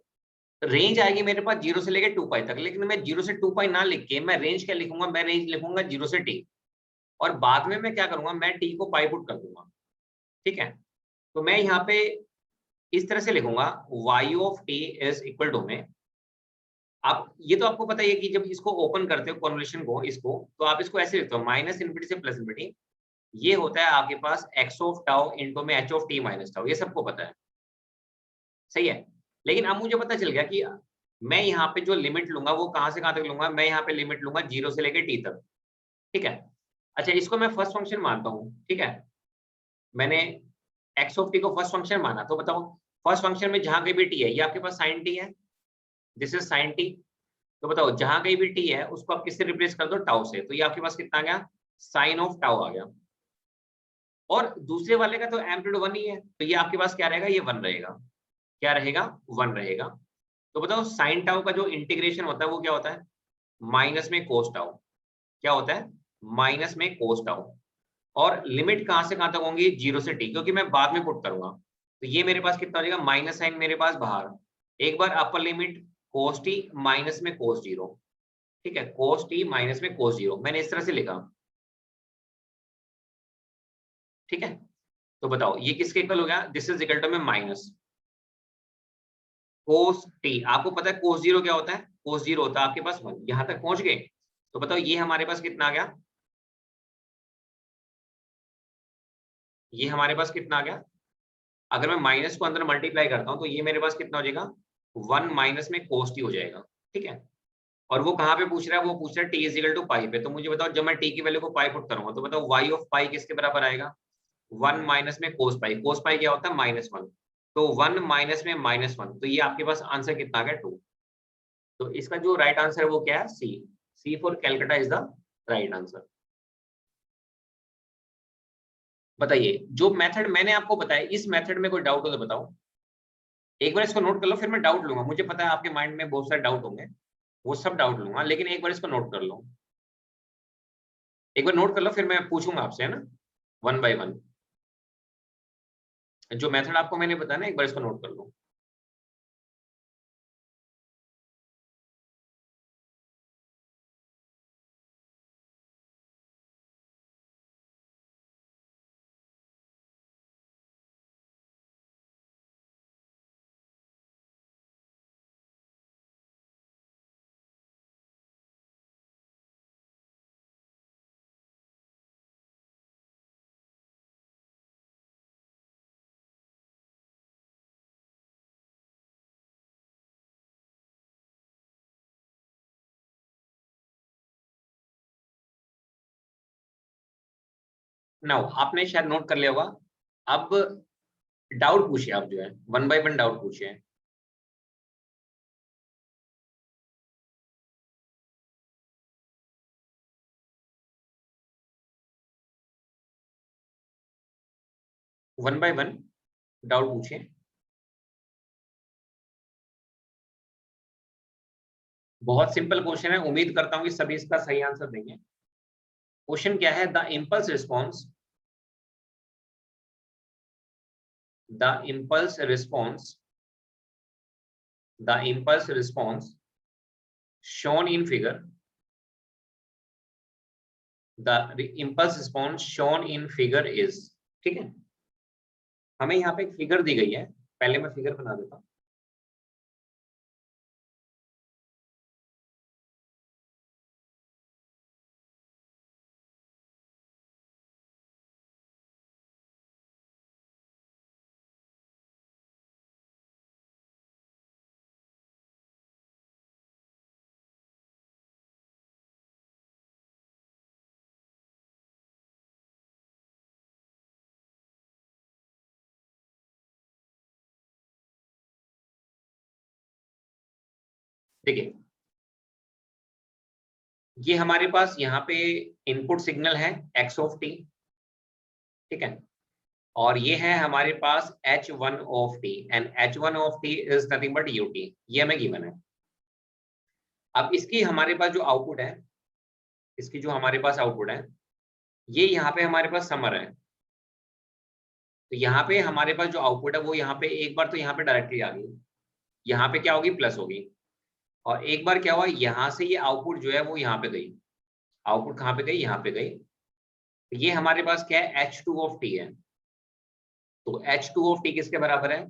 रेंज आएगी मेरे पास 0 से लेकर 2 पाई तक, लेकिन मैं 0 से 2 पाई ना लिख के मैं रेंज क्या लिखूंगा, मैं रेंज लिखूंगा 0 से टी, और बाद में मैं क्या करूंगा, मैं टी को पाई पुट कर दूंगा, ठीक है। तो मैं यहाँ पे इस तरह से लिखूंगा y of T is equal to में, आप ये तो आपको पता ही है कि जब इसको ओपन करते हो कन्वोल्यूशन को, इसको तो आप इसको ऐसे लिखते हो माइनस इन्फिनिटी से प्लस इन्फिनिटी। ये होता है आपके पास x ऑफ टाउ इनटू में h of t minus tau, ये सबको पता है, सही है। लेकिन अब मुझे पता चल गया कि मैं यहाँ पे जो लिमिट लूंगा वो कहाँ से कहाँ तक लूंगा, मैं यहाँ पे लिमिट लूंगा 0 से लेकर t तक, ठीक है। अच्छा इसको मैं फर्स्ट फंक्शन मानता हूँ, ठीक है। मैंने x ऑफ t को फर्स्ट फंक्शन माना, तो बताओ फर्स्ट फंक्शन में जहां कहीं भी t है, ये आपके पास sin t है, दिस इज sin t। तो बताओ जहां कहीं भी t है उसको आप किससे रिप्लेस कर दो, टाउ से, तो ये आपके पास कितना आ गया, साइन ऑफ टाउ आ गया। और दूसरे वाले का तो एम्पलीट्यूड 1 ही है, तो ये आपके पास क्या रहेगा, ये 1 रहेगा, क्या रहेगा, 1 रहेगा। तो बताओ साइन टाउ का जो इंटीग्रेशन होता है वो क्या होता है, माइनस में कोस टाउ, क्या होता है, माइनस में कोस टाउ। और लिमिट कहां से कहां तक होंगी, 0 से t, क्योंकि मैं बाद में पुट करूंगा। तो ये मेरे पास कितना हो जाएगा, माइनस साइन मेरे पास बाहर, एक बार upper limit cos t minus में कोस 0, ठीक है, कोस टी माइनस में कोस 0, मैंने इस तरह से लिखा, ठीक है। तो बताओ ये किसके इक्वल हो गया, दिस इज इक्वल टू में माइनस कोस टी। आपको पता है कोस 0 क्या होता है, कोस 0 होता है आपके पास 1, यहां तक पहुंच गए। तो बताओ ये हमारे पास कितना आ गया, ये हमारे पास कितना आ गया, अगर मैं माइनस को अंदर मल्टीप्लाई करता हूं तो ये मेरे पास कितना हो जाएगा, 1 माइनस में कोस टी हो जाएगा, ठीक है। और वो कहाँ पे पूछ रहा है, वो पूछ रहा है टी इज इक्वल टू पाई पे। तो मुझे बताओ जब मैं टी की वैल्यू को पाई पुट करूंगा तो बताओ वाई ऑफ पाई किसके बराबर आएगा, 1 माइनस में कोस पाई, कोस पाई क्या होता है, -1, तो 1 माइनस में -1, तो ये आपके पास आंसर कितना आ गया, 2। तो इसका जो राइट आंसर है वो क्या है, C, C for Calcutta is the right answer. बताइए जो मेथड मैंने आपको बताया, इस मेथड में कोई डाउट हो तो बताओ, एक बार इसको नोट कर लो, फिर मैं डाउट लूंगा। मुझे पता है आपके माइंड में बहुत सारे डाउट होंगे, वो सब डाउट लूंगा, लेकिन एक बार इसको नोट कर लो, एक बार नोट कर लो, फिर मैं पूछूंगा आपसे, है ना, वन बाय वन। जो मेथड आपको मैंने बताया ना, एक बार इसको नोट कर लो। नाउ आपने शायद नोट कर लिया होगा। अब डाउट पूछिए, आप जो है वन बाय वन डाउट पूछिए। वन बाय वन डाउट पूछिए। बहुत सिंपल क्वेश्चन है, उम्मीद करता हूँ कि सभी इसका सही आंसर देंगे। क्वेश्चन क्या है, the impulse response, the impulse response, the impulse response shown in figure, the impulse response shown in figure is, ठीक है। हमें यहाँ पे एक फिगर दी गई है, पहले मैं फिगर बना देता हूँ। देखिए ये हमारे पास यहाँ पे इनपुट सिग्नल है x ऑफ टी, ठीक है, और ये है हमारे पास h1 of T and h1 of T is nothing but ut, ये हमें गिवन है। अब इसकी हमारे पास जो आउटपुट है, इसकी जो हमारे पास आउटपुट है, ये यहाँ पे हमारे पास समर है। तो यहाँ पे हमारे पास जो आउटपुट है वो यहाँ पे एक बार तो यहाँ पे डायरेक्टली आ गई, यहाँ पे क्या होगी प्लस होगी, और एक बार क्या हुआ यहाँ से ये आउटपुट जो है वो यहाँ पे गई, आउटपुट कहाँ पे गई, यहाँ पे गई। तो ये हमारे पास क्या है H2 ऑफ टी है। तो H2 ऑफ टी किसके बराबर है,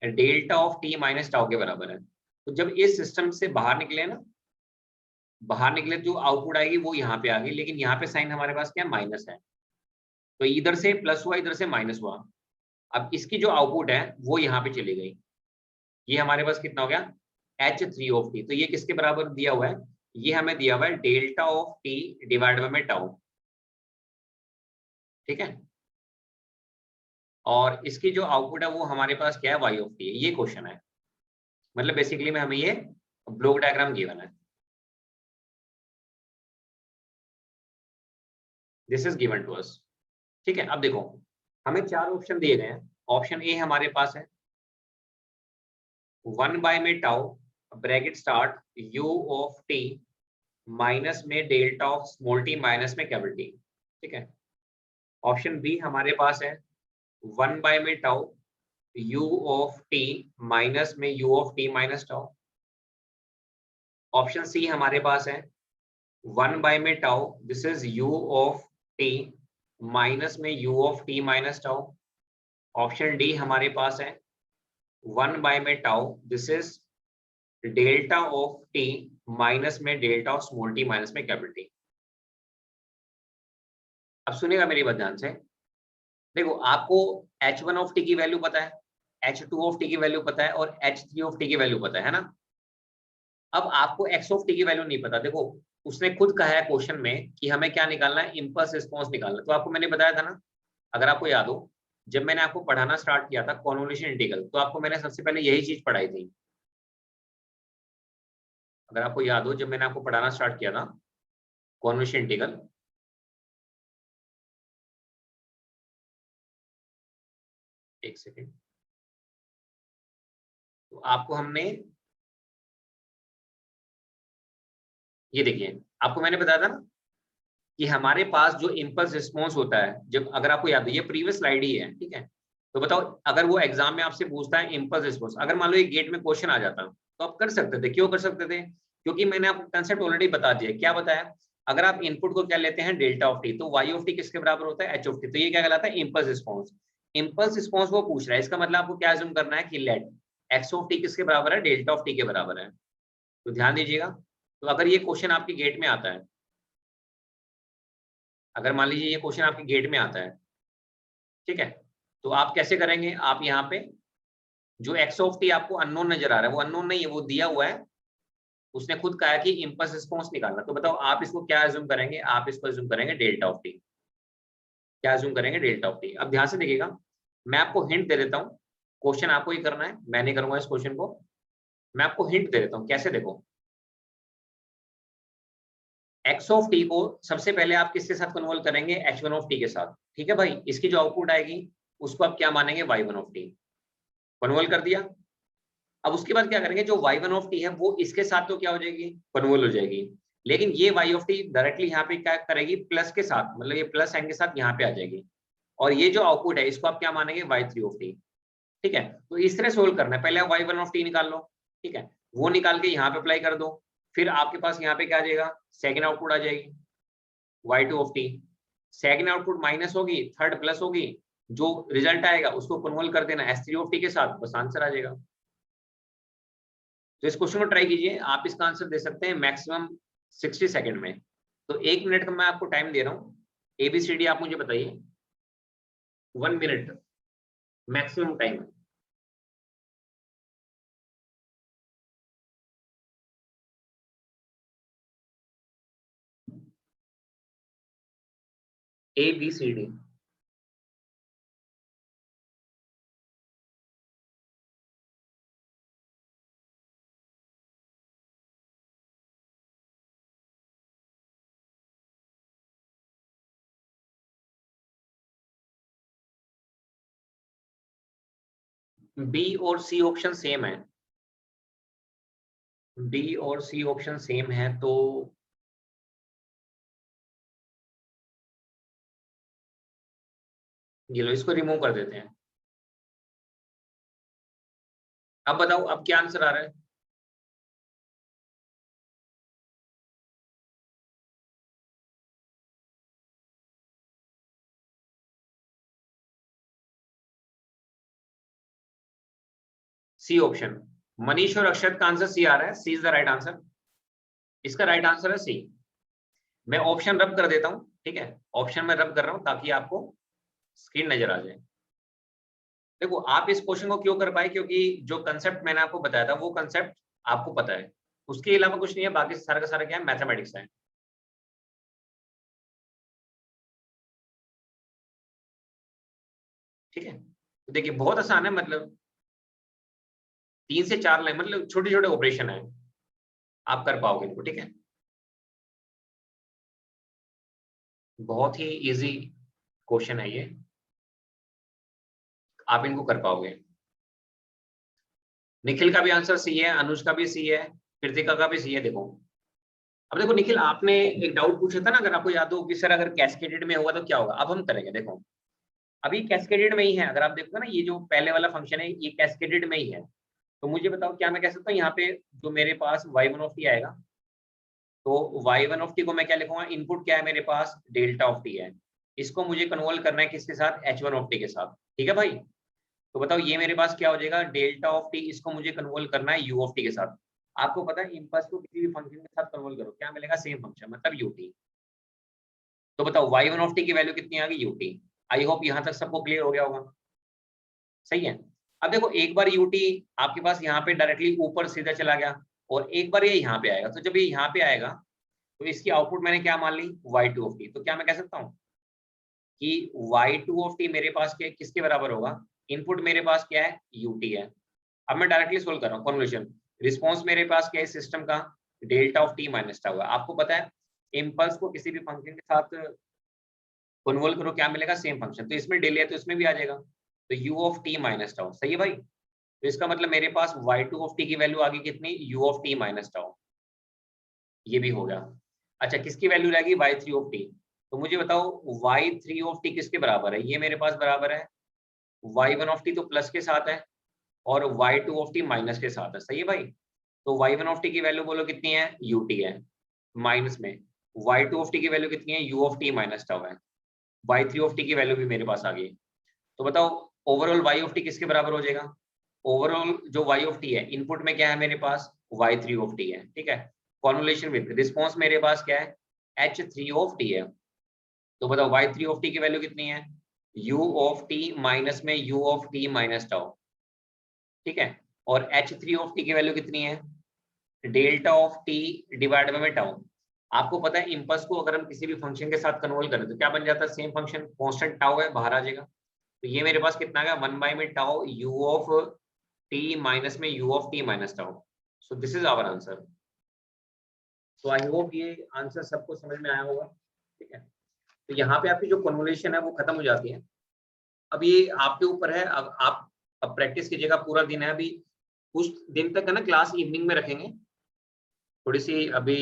delta of T minus tau के बराबर है। तो जब इस सिस्टम से बाहर निकले ना, बाहर निकले जो आउटपुट आएगी वो यहाँ पे आ गई, लेकिन यहाँ पे साइन हमारे पास क्या माइनस है, तो इधर से प्लस हुआ इधर से माइनस हुआ। अब इसकी जो आउटपुट है वो यहाँ पे चली गई, ये हमारे पास कितना हो गया H3 ऑफ टी। तो ये किसके बराबर दिया हुआ है, ये हमें दिया हुआ है delta of T divide by tau, ठीक है। और इसकी जो आउटपुट है वो हमारे पास क्या है y ऑफ टी है, ये क्वेश्चन है। मतलब बेसिकली में हमें ये ब्लॉक डायग्राम गिवन है, this is given to us, ठीक है। अब देखो हमें चार ऑप्शन दिए गए हैं। ऑप्शन ए हमारे पास है 1 बाय में tau bracket start u of T minus में delta of small T minus में कैपिटल टी, ठीक है। ऑप्शन बी हमारे पास है 1 बाय में tau u of T minus में u of T minus tau. Option C हमारे पास है 1 बाय में tau this is u of T minus में u of T minus tau. Option D हमारे पास है 1 बाय में tau this is delta of T minus में delta of small T minus में कैपिटल टी। अब सुनिएगा मेरी बात ध्यान से। देखो आपको h1 ऑफ टी की वैल्यू पता है, h2 ऑफ टी की वैल्यू पता है और h3 ऑफ टी की वैल्यू पता है ना। अब आपको x ऑफ टी की वैल्यू नहीं पता। देखो उसने खुद कहा है क्वेश्चन में कि हमें क्या निकालना है, इंपल्स रिस्पॉन्स निकालना है। तो आपको मैंने बताया था ना, अगर आपको याद हो जब मैंने आपको पढ़ाना स्टार्ट किया था कॉन्वोल्यूशन इंटीग्रल, तो आपको मैंने सबसे पहले यही चीज पढ़ाई थी। अगर आपको याद हो जब मैंने आपको पढ़ाना स्टार्ट किया था कॉन्वोल्यूशन इंटीग्रल, एक सेकेंड, तो आपको हमने ये देखिए आपको मैंने बताया था ना कि हमारे पास जो इंपल्स रिस्पॉन्स होता है, जब अगर आपको याद है ये प्रीवियस स्लाइड ही है, ठीक है। तो बताओ अगर वो एग्जाम में आपसे पूछता है इंपल्स रिस्पॉन्स, अगर मान लो ये गेट में क्वेश्चन आ जाता तो आप कर सकते थे। क्यों कर सकते थे, क्योंकि मैंने आपको कंसेप्ट ऑलरेडी बता दिया। क्या बताया, अगर आप इनपुट को क्या लेते हैं डेल्टा ऑफ टी, तो वाई ऑफ टी किसके बराबर होता है एच ऑफ टी। तो ये क्या कहलाता है इंपल्स रिस्पॉन्स। इंपल्स रिस्पॉन्स वो पूछ रहा है, इसका मतलब आपको क्या अज्यूम करना है कि लेट एक्स ऑफ टी किसके बराबर है, डेल्टा ऑफ टी के बराबर है। तो ध्यान दीजिएगा, तो अगर ये क्वेश्चन आपके गेट में आता है, अगर मान लीजिए ये क्वेश्चन आपके गेट में आता है, ठीक है, तो आप कैसे करेंगे, आप यहाँ पे जो एक्स ऑफ टी आपको अननोन नजर आ रहा है, वो अननोन नहीं है, वो दिया हुआ है। उसने खुद कहा है कि इंपल्स रिस्पॉन्स निकालना। तो बताओ आप इसको क्या अज्यूम करेंगे, आप इसको अज्यूम करेंगे डेल्टा ऑफ टी। क्या अज्यूम करेंगे, डेल्टा ऑफ टी। अब ध्यान से देखिएगा, मैं आपको हिंट दे देता हूँ, क्वेश्चन आपको ही करना है, मैं नहीं करूंगा इस क्वेश्चन को। मैं आपको हिंट दे देता हूँ कैसे, देखो एक्स ऑफ टी को सबसे पहले आप किसके साथ कन्वर्ट करेंगे, एच वन ऑफ टी के साथ, ठीक है भाई। इसकी जो आउटपुट आएगी उसको आप क्या मानेंगे, Y one of T. Convert कर दिया। अब उसके बाद क्या करेंगे, जो वाई वन ऑफ टी है वो इसके साथ तो क्या हो जाएगी, कन्वर्ट हो जाएगी। लेकिन ये वाई ऑफ टी डायरेक्टली यहाँ पे क्या करेगी, प्लस के साथ, मतलब ये प्लस साइन के साथ यहाँ पे आ जाएगी। और ये जो आउटपुट है इसको आप क्या मानेंगे, वाई थ्री ऑफ टी, ठीक है। तो इस तरह सोल्व करना है, पहले आप वाई वन ऑफ टी निकाल लो, ठीक है, वो निकाल के यहाँ पे अप्लाई कर दो। फिर आपके पास यहाँ पे क्या आ जाएगा, सेकेंड आउटपुट आ जाएगी Y two of T. Second output minus होगी, थर्ड प्लस होगी, जो रिजल्ट आएगा उसको कन्वर्ट कर देना एस थ्री ऑफ टी के साथ, बस आंसर आ जाएगा। तो इस क्वेश्चन को ट्राई कीजिए, आप इसका आंसर दे सकते हैं मैक्सिमम 60 सेकंड में। तो 1 मिनट का मैं आपको टाइम दे रहा हूँ, एबीसीडी आप मुझे बताइए, 1 minute maximum time. ABCD। B और सी ऑप्शन सेम है, बी और सी ऑप्शन सेम है, तो ये लो इसको रिमूव कर देते हैं। अब बताओ अब क्या आंसर आ रहा है? C option. मनीष और अक्षत का आंसर सी आ रहा है, सी इज द राइट आंसर। इसका राइट आंसर है सी। मैं ऑप्शन रब कर देता हूं, ठीक है, ऑप्शन में रब कर रहा हूं ताकि आपको स्क्रीन नजर आ जाए। देखो आप इस क्वेश्चन को क्यों कर पाए, क्योंकि जो कंसेप्ट मैंने आपको बताया था वो कंसेप्ट आपको पता है, उसके अलावा कुछ नहीं है, बाकी सारा का सारा क्या है, मैथमेटिक्स है। ठीक है, तो देखिए बहुत आसान है, मतलब 3 से 4 लाइन, मतलब छोटे छोटे ऑपरेशन है, आप कर पाओगे इनको। ठीक है, बहुत ही इजी क्वेश्चन है ये, आप इनको कर पाओगे। निखिल का भी आंसर सी है, अनुज का भी सी है, कृतिका का भी सी है। देखो अब देखो निखिल, आपने एक डाउट पूछा था ना, अगर आपको याद हो कि सर अगर कैस्केडेड में होगा तो क्या होगा, अब हम करेंगे। देखो अभी कैस्केडेड में ही है, अगर आप देखोगे ना ये जो पहले वाला फंक्शन है ये कैस्केडेड में ही है, तो मुझे बताओ क्या मैं कह सकता हूँ यहाँ पे जो मेरे पास y1 ऑफ टी आएगा, तो y1 ऑफ टी को मैं क्या लिखूंगा, इनपुट क्या है मेरे पास, डेल्टा ऑफ टी है, इसको मुझे कन्वर्ट करना है किसके साथ, h1 ऑफ टी के साथ। ठीक है भाई, तो बताओ ये मेरे पास क्या हो जाएगा, डेल्टा ऑफ टी, इसको मुझे कन्वर्ट करना है u ऑफ टी के साथ। आपको पता है इम्पल्स को किसी भी फंक्शन के साथ कन्वर्ट करो क्या मिलेगा, सेम फंक्शन मतलब ut। तो बताओ y1 ऑफ टी की वैल्यू कितनी आ गई, ut। आई होप यहाँ तक सबको क्लियर हो गया होगा, सही है। अब देखो एक बार ut आपके पास यहाँ पे डायरेक्टली ऊपर सीधा चला गया, और एक बार ये यहाँ पे आएगा, तो जब ये यहाँ पे आएगा तो इसकी आउटपुट मैंने क्या मान ली, y2 ऑफ टी, तो क्या मैं कह सकता हूँ कि y2 ऑफ टी मेरे पास क्या, किसके बराबर होगा, इनपुट मेरे पास क्या है, ut है। अब मैं डायरेक्टली सोल्व कर रहा हूँ कन्वोल्यूशन, रिस्पॉन्स मेरे पास क्या है सिस्टम का, डेल्टा ऑफ टी माइनस टा हुआ। आपको पता है इम्पल्स को किसी भी फंक्शन के साथ कन्वोल्व करो क्या मिलेगा, सेम फंक्शन, तो इसमें डेल है तो इसमें भी आ जाएगा, तो u of T minus tau, सही है भाई। तो इसका मतलब मेरे पास y2 ऑफ टी की वैल्यू आ गई कितनी, u of T minus tau, ये भी हो गया। अच्छा किसकी वैल्यू रहेगी, y3 ऑफ टी, तो मुझे बताओ y3 ऑफ टी किसके बराबर है, ये मेरे पास बराबर है y1 ऑफ टी, तो प्लस के साथ है, और y2 ऑफ टी माइनस के साथ है, सही है भाई। तो y1 ऑफ टी की वैल्यू बोलो कितनी है, ut है, माइनस में y2 ऑफ टी की वैल्यू कितनी है, u of T minus tau है, y3 ऑफ टी की वैल्यू भी मेरे पास आ गई। तो बताओ ओवरऑल y ऑफ टी किसके बराबर हो जाएगा, ओवरऑल जो y ऑफ टी है इनपुट में क्या है मेरे पास, y3 ऑफ टी है, ठीक है, कॉन्वोल्यूशन विद रिस्पांस मेरे पास क्या है, h3 ऑफ टी है। तो बताओ y3 ऑफ टी की वैल्यू कितनी है, u ऑफ टी माइनस में u of T minus tau, ठीक है, और h3 ऑफ टी की वैल्यू कितनी है, डेल्टा ऑफ टी डिवाइड में टाउ। आपको पता है इम्पल्स को अगर हम किसी भी फंक्शन के साथ कन्वर्ट करें तो क्या बन जाता है, सेम फंक्शन, कांस्टेंट टाउ है बाहर आ जाएगा, तो ये मेरे पास कितना आ गया, 1 में tau u of T minus में u of T minus tau. So this is our answer. तो आई होप ये आंसर सबको समझ में आया होगा, ठीक है। तो यहाँ पे आपकी जो कन्वोल्यूशन है वो खत्म हो जाती है। अब ये आपके ऊपर है, अब आप अब प्रैक्टिस कीजिएगा, पूरा दिन है अभी, कुछ दिन तक है ना क्लास इवनिंग में रखेंगे, थोड़ी सी अभी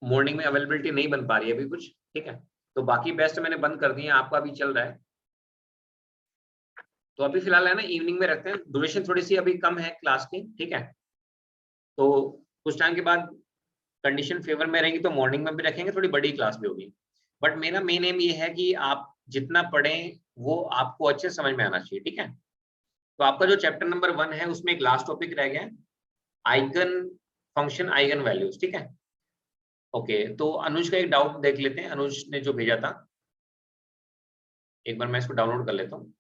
मॉर्निंग में अवेलेबिलिटी नहीं बन पा रही है अभी कुछ, ठीक है। तो बाकी बेस्ट मैंने बंद कर दिए, आपका अभी चल रहा है, तो अभी फिलहाल है ना इवनिंग में रखते हैं, ड्यूरेशन थोड़ी सी अभी कम है क्लास की, ठीक है। तो कुछ टाइम के बाद कंडीशन फेवर में रहेगी तो मॉर्निंग में भी रखेंगे, थोड़ी बड़ी क्लास भी होगी, बट मेरा मेन एम ये है कि आप जितना पढ़ें वो आपको अच्छे समझ में आना चाहिए, ठीक है। तो आपका जो चैप्टर नंबर 1 है उसमें एक लास्ट टॉपिक रह गया है, आइगन फंक्शन आइगन वैल्यूज, ठीक है। ओके, तो अनुज का एक डाउट देख लेते हैं, अनुज ने जो भेजा था, एक बार मैं इसको डाउनलोड कर लेता हूँ।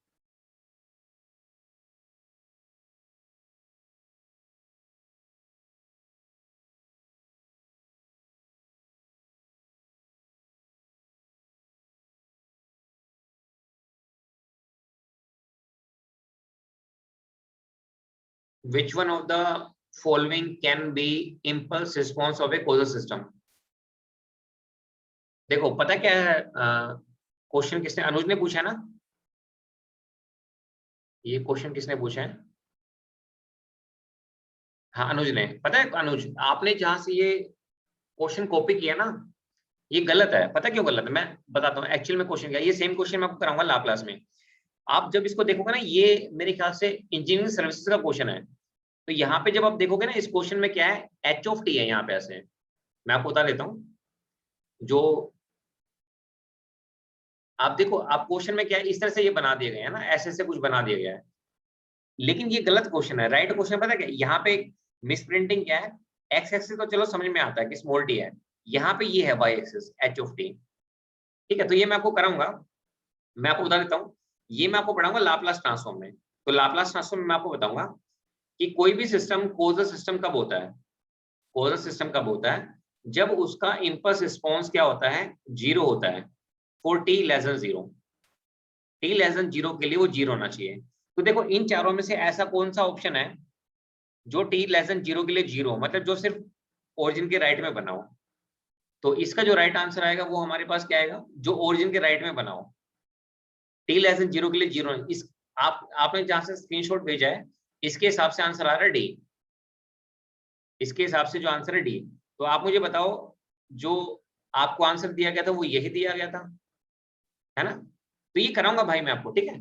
Which one of the following can be impulse response of a causal system? देखो पता क्या है, क्वेश्चन किसने, अनुज ने पूछा है ना, ये क्वेश्चन किसने पूछा है, हाँ अनुज ने, पता है अनुज, आपने जहां से ये क्वेश्चन कॉपी किया ना, ये गलत है। पता है क्यों गलत है, मैं बताता हूँ एक्चुअल में क्वेश्चन क्या है। ये सेम क्वेश्चन मैं आपको कराऊंगा लाप्लास में। आप जब इसको देखोगे ना, ये मेरे ख्याल से इंजीनियरिंग सर्विसेज का क्वेश्चन है। तो यहाँ पे जब आप देखोगे ना, इस क्वेश्चन में क्या है, एच ऑफ टी है यहाँ पे। ऐसे मैं आपको बता देता हूँ, जो आप देखो, आप क्वेश्चन में क्या है, इस तरह से ये बना दिए गए हैं ना, ऐसे से कुछ बना दिया गया है, लेकिन ये गलत क्वेश्चन है। राइट क्वेश्चन पता है क्या, यहाँ पे मिस प्रिंटिंग क्या है, एक्स एक्सिस तो चलो समझ में आता है कि स्मॉल टी है, यहाँ पे ये है y axis h of t. ठीक है, तो ये मैं आपको कराऊंगा, मैं आपको बता देता हूँ, ये मैं आपको पढ़ाऊंगा लाप्लास ट्रांसफॉर्म में। तो लाप्लास ट्रांसफॉर्म में मैं आपको बताऊंगा कि कोई भी सिस्टम कोजल सिस्टम कब होता है, कोजल सिस्टम कब होता है, जब उसका इम्पल्स रिस्पॉन्स क्या होता है, जीरो होता है, for T less than zero. T less than zero के लिए वो जीरो होना चाहिए। तो देखो इन चारों में से ऐसा कौन सा ऑप्शन है जो टी लेस देन जीरो के लिए जीरो, मतलब जो सिर्फ ओरिजिन के राइट में बना हो। तो इसका जो राइट आंसर आएगा वो हमारे पास क्या आएगा, जो ओरिजिन के राइट में बना हो, टी लेस देन जीरो के लिए जीरो। इस आपने जहां से स्क्रीनशॉट भेजा है, इसके हिसाब से आंसर आ रहा है डी। इसके हिसाब से जो आंसर है डी। तो आप मुझे बताओ, जो आपको आंसर दिया गया था वो यही दिया गया था, है ना। तो ये कराऊंगा भाई मैं आपको, ठीक है।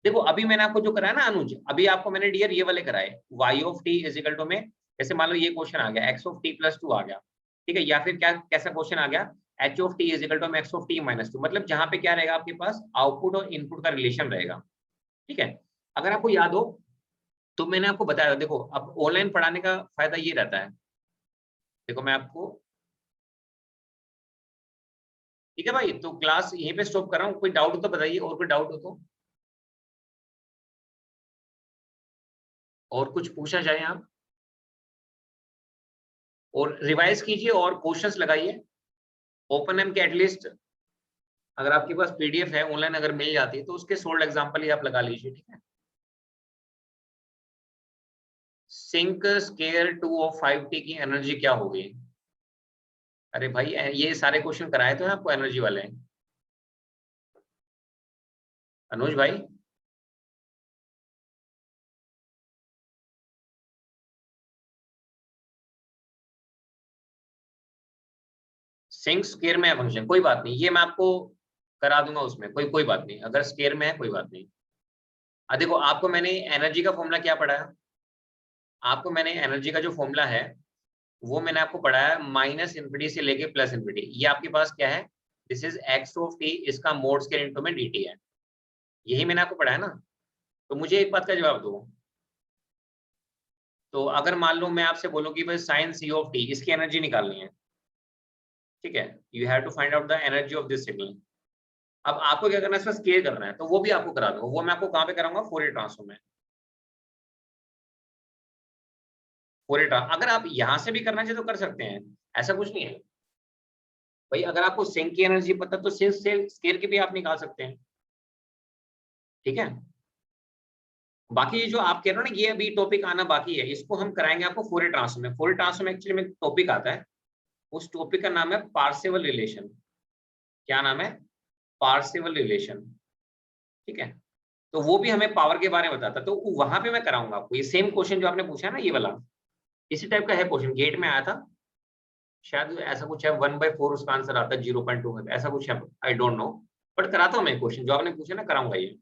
देखो अभी मैंने आपको जो कराया ना अनुज, अभी आपको मैंने डियर ये वाले कराए, y of T is equal to में, जैसे मान लो ये क्वेश्चन आ गया x of t plus two आ गया, ठीक है, या फिर क्या कैसा क्वेश्चन आ गया, h of T is equal to x of T minus two, मतलब जहां पे क्या रहेगा आपके पास, आउटपुट और इनपुट का रिलेशन रहेगा। ठीक है, अगर आपको याद हो तो मैंने आपको बताया था, देखो अब ऑनलाइन पढ़ाने का फायदा ये रहता है, देखो मैं आपको, ठीक है भाई, तो क्लास यहीं पे स्टॉप कर रहा हूँ। कोई डाउट हो तो बताइए, और कोई डाउट हो तो, और कुछ पूछना चाहें आप, और रिवाइज कीजिए और क्वेश्चंस लगाइए। ओपन एम के एटलीस्ट अगर आपके पास पीडीएफ है ऑनलाइन अगर मिल जाती है तो उसके सोल्ड एग्जांपल ही आप लगा लीजिए, ठीक है। सिंक स्केयर 2 ऑफ 5t की एनर्जी क्या होगी। अरे भाई ये सारे क्वेश्चन कराए तो हैं आपको एनर्जी वाले, अनुज भाई। सिंक स्केयर में है फंक्शन, कोई बात नहीं, ये मैं आपको करा दूंगा उसमें, कोई कोई बात नहीं, अगर स्केयर में है कोई बात नहीं। देखो आपको मैंने एनर्जी का फॉर्मूला क्या पढ़ाया, आपको मैंने एनर्जी का जो फॉर्मूला है वो मैंने आपको पढ़ाया माइनस इन्फिनिटी से लेके प्लस इन्फिनिटी। ये आपके पास क्या है, this is x of T, इसका मोड स्केयर इनटू में dt है, यही मैंने आपको पढ़ाया ना। तो मुझे एक बात का जवाब दो, तो अगर मान लो मैं आपसे बोलूं कि भाई साइन सी ऑफ टी, इसकी एनर्जी निकालनी है, ठीक है, you have to find out the energy of this signal. अब आपको क्या करना है, इसमें स्केयर करना है, तो वो भी आपको करा दूंगा, वो मैं आपको कहाँ पे कराऊंगा, फोरियर ट्रांसफॉर्म में। फोरियर ट्रांसफॉर्म अगर आप यहाँ से भी करना चाहिए तो कर सकते हैं, ऐसा कुछ नहीं है भाई। अगर आपको सिंक की एनर्जी पता तो सिंक से स्केयर की भी आप निकाल सकते हैं, ठीक है। बाकी ये जो आप कह रहे हो ना, ये अभी टॉपिक आना बाकी है, इसको हम कराएंगे आपको फोरियर ट्रांसफॉर्म में। फोरियर ट्रांसफॉर्म एक्चुअली में टॉपिक आता है, उस टॉपिक का नाम है पार्सेवल रिलेशन। क्या नाम है, पार्सेवल रिलेशन, ठीक है। तो वो भी हमें पावर के बारे में बताता है, तो वहां पे मैं कराऊंगा आपको ये सेम क्वेश्चन जो आपने पूछा है ना, ये वाला इसी टाइप का है क्वेश्चन, गेट में आया था शायद, ऐसा कुछ है 1/4 उसका आंसर आता है 0.2 ऐसा कुछ है, आई डोंट नो, बट कराता हूँ मैं क्वेश्चन जो आपने पूछा ना, कराऊंगा ये।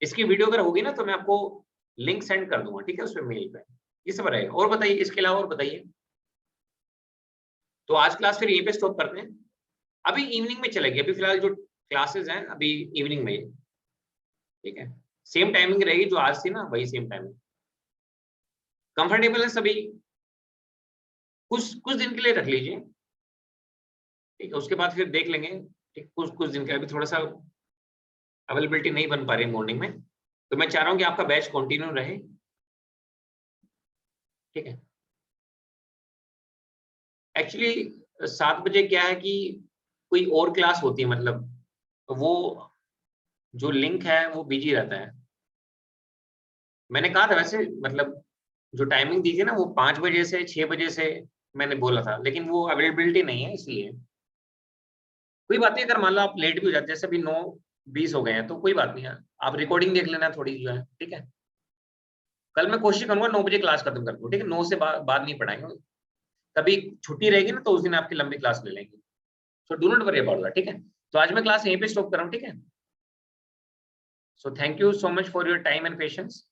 इसकी वीडियो अगर होगी ना तो मैं आपको लिंक सेंड कर दूंगा, ठीक है, उसमें मेल पे, ये सब रहेगा। और बताइए इसके अलावा, और बताइए। तो आज क्लास फिर यहीं पे स्टॉप करते हैं, अभी इवनिंग में चलेगी, अभी फिलहाल जो क्लासेस हैं अभी इवनिंग में, ठीक है। सेम टाइमिंग रहेगी जो आज थी ना, वही सेम टाइमिंग। कंफर्टेबल है सभी, कुछ कुछ दिन के लिए रख लीजिए, ठीक है, उसके बाद फिर देख लेंगे, ठीक, कुछ कुछ दिन के, अभी थोड़ा सा अवेलेबिलिटी नहीं बन पा रही मॉर्निंग में, तो मैं चाह रहा हूँ कि आपका बैच कंटिन्यू रहे, ठीक है। एक्चुअली 7 बजे क्या है कि कोई और क्लास होती है, मतलब वो जो लिंक है वो बिजी रहता है। मैंने कहा था वैसे, मतलब जो टाइमिंग दी थी ना वो 5 बजे से 6 बजे से मैंने बोला था, लेकिन वो अवेलेबिलिटी नहीं है, इसलिए कोई बात नहीं। अगर मान लो आप लेट भी हो जाते हैं, जैसे अभी 9:20 हो गए हैं, तो कोई बात नहीं है, आप रिकॉर्डिंग देख लेना थोड़ी जो है, ठीक है। कल मैं कोशिश करूंगा 9 बजे क्लास खत्म कर दूं, ठीक है? 9 से बाद नहीं पढ़ाएंगे, कभी छुट्टी रहेगी ना तो उस दिन आपकी लंबी क्लास ले लेंगे। So do not worry about that, ठीक है? तो आज मैं क्लास यहीं पे स्टॉप कर रहा हूँ, ठीक है? So thank you so much for your time and patience.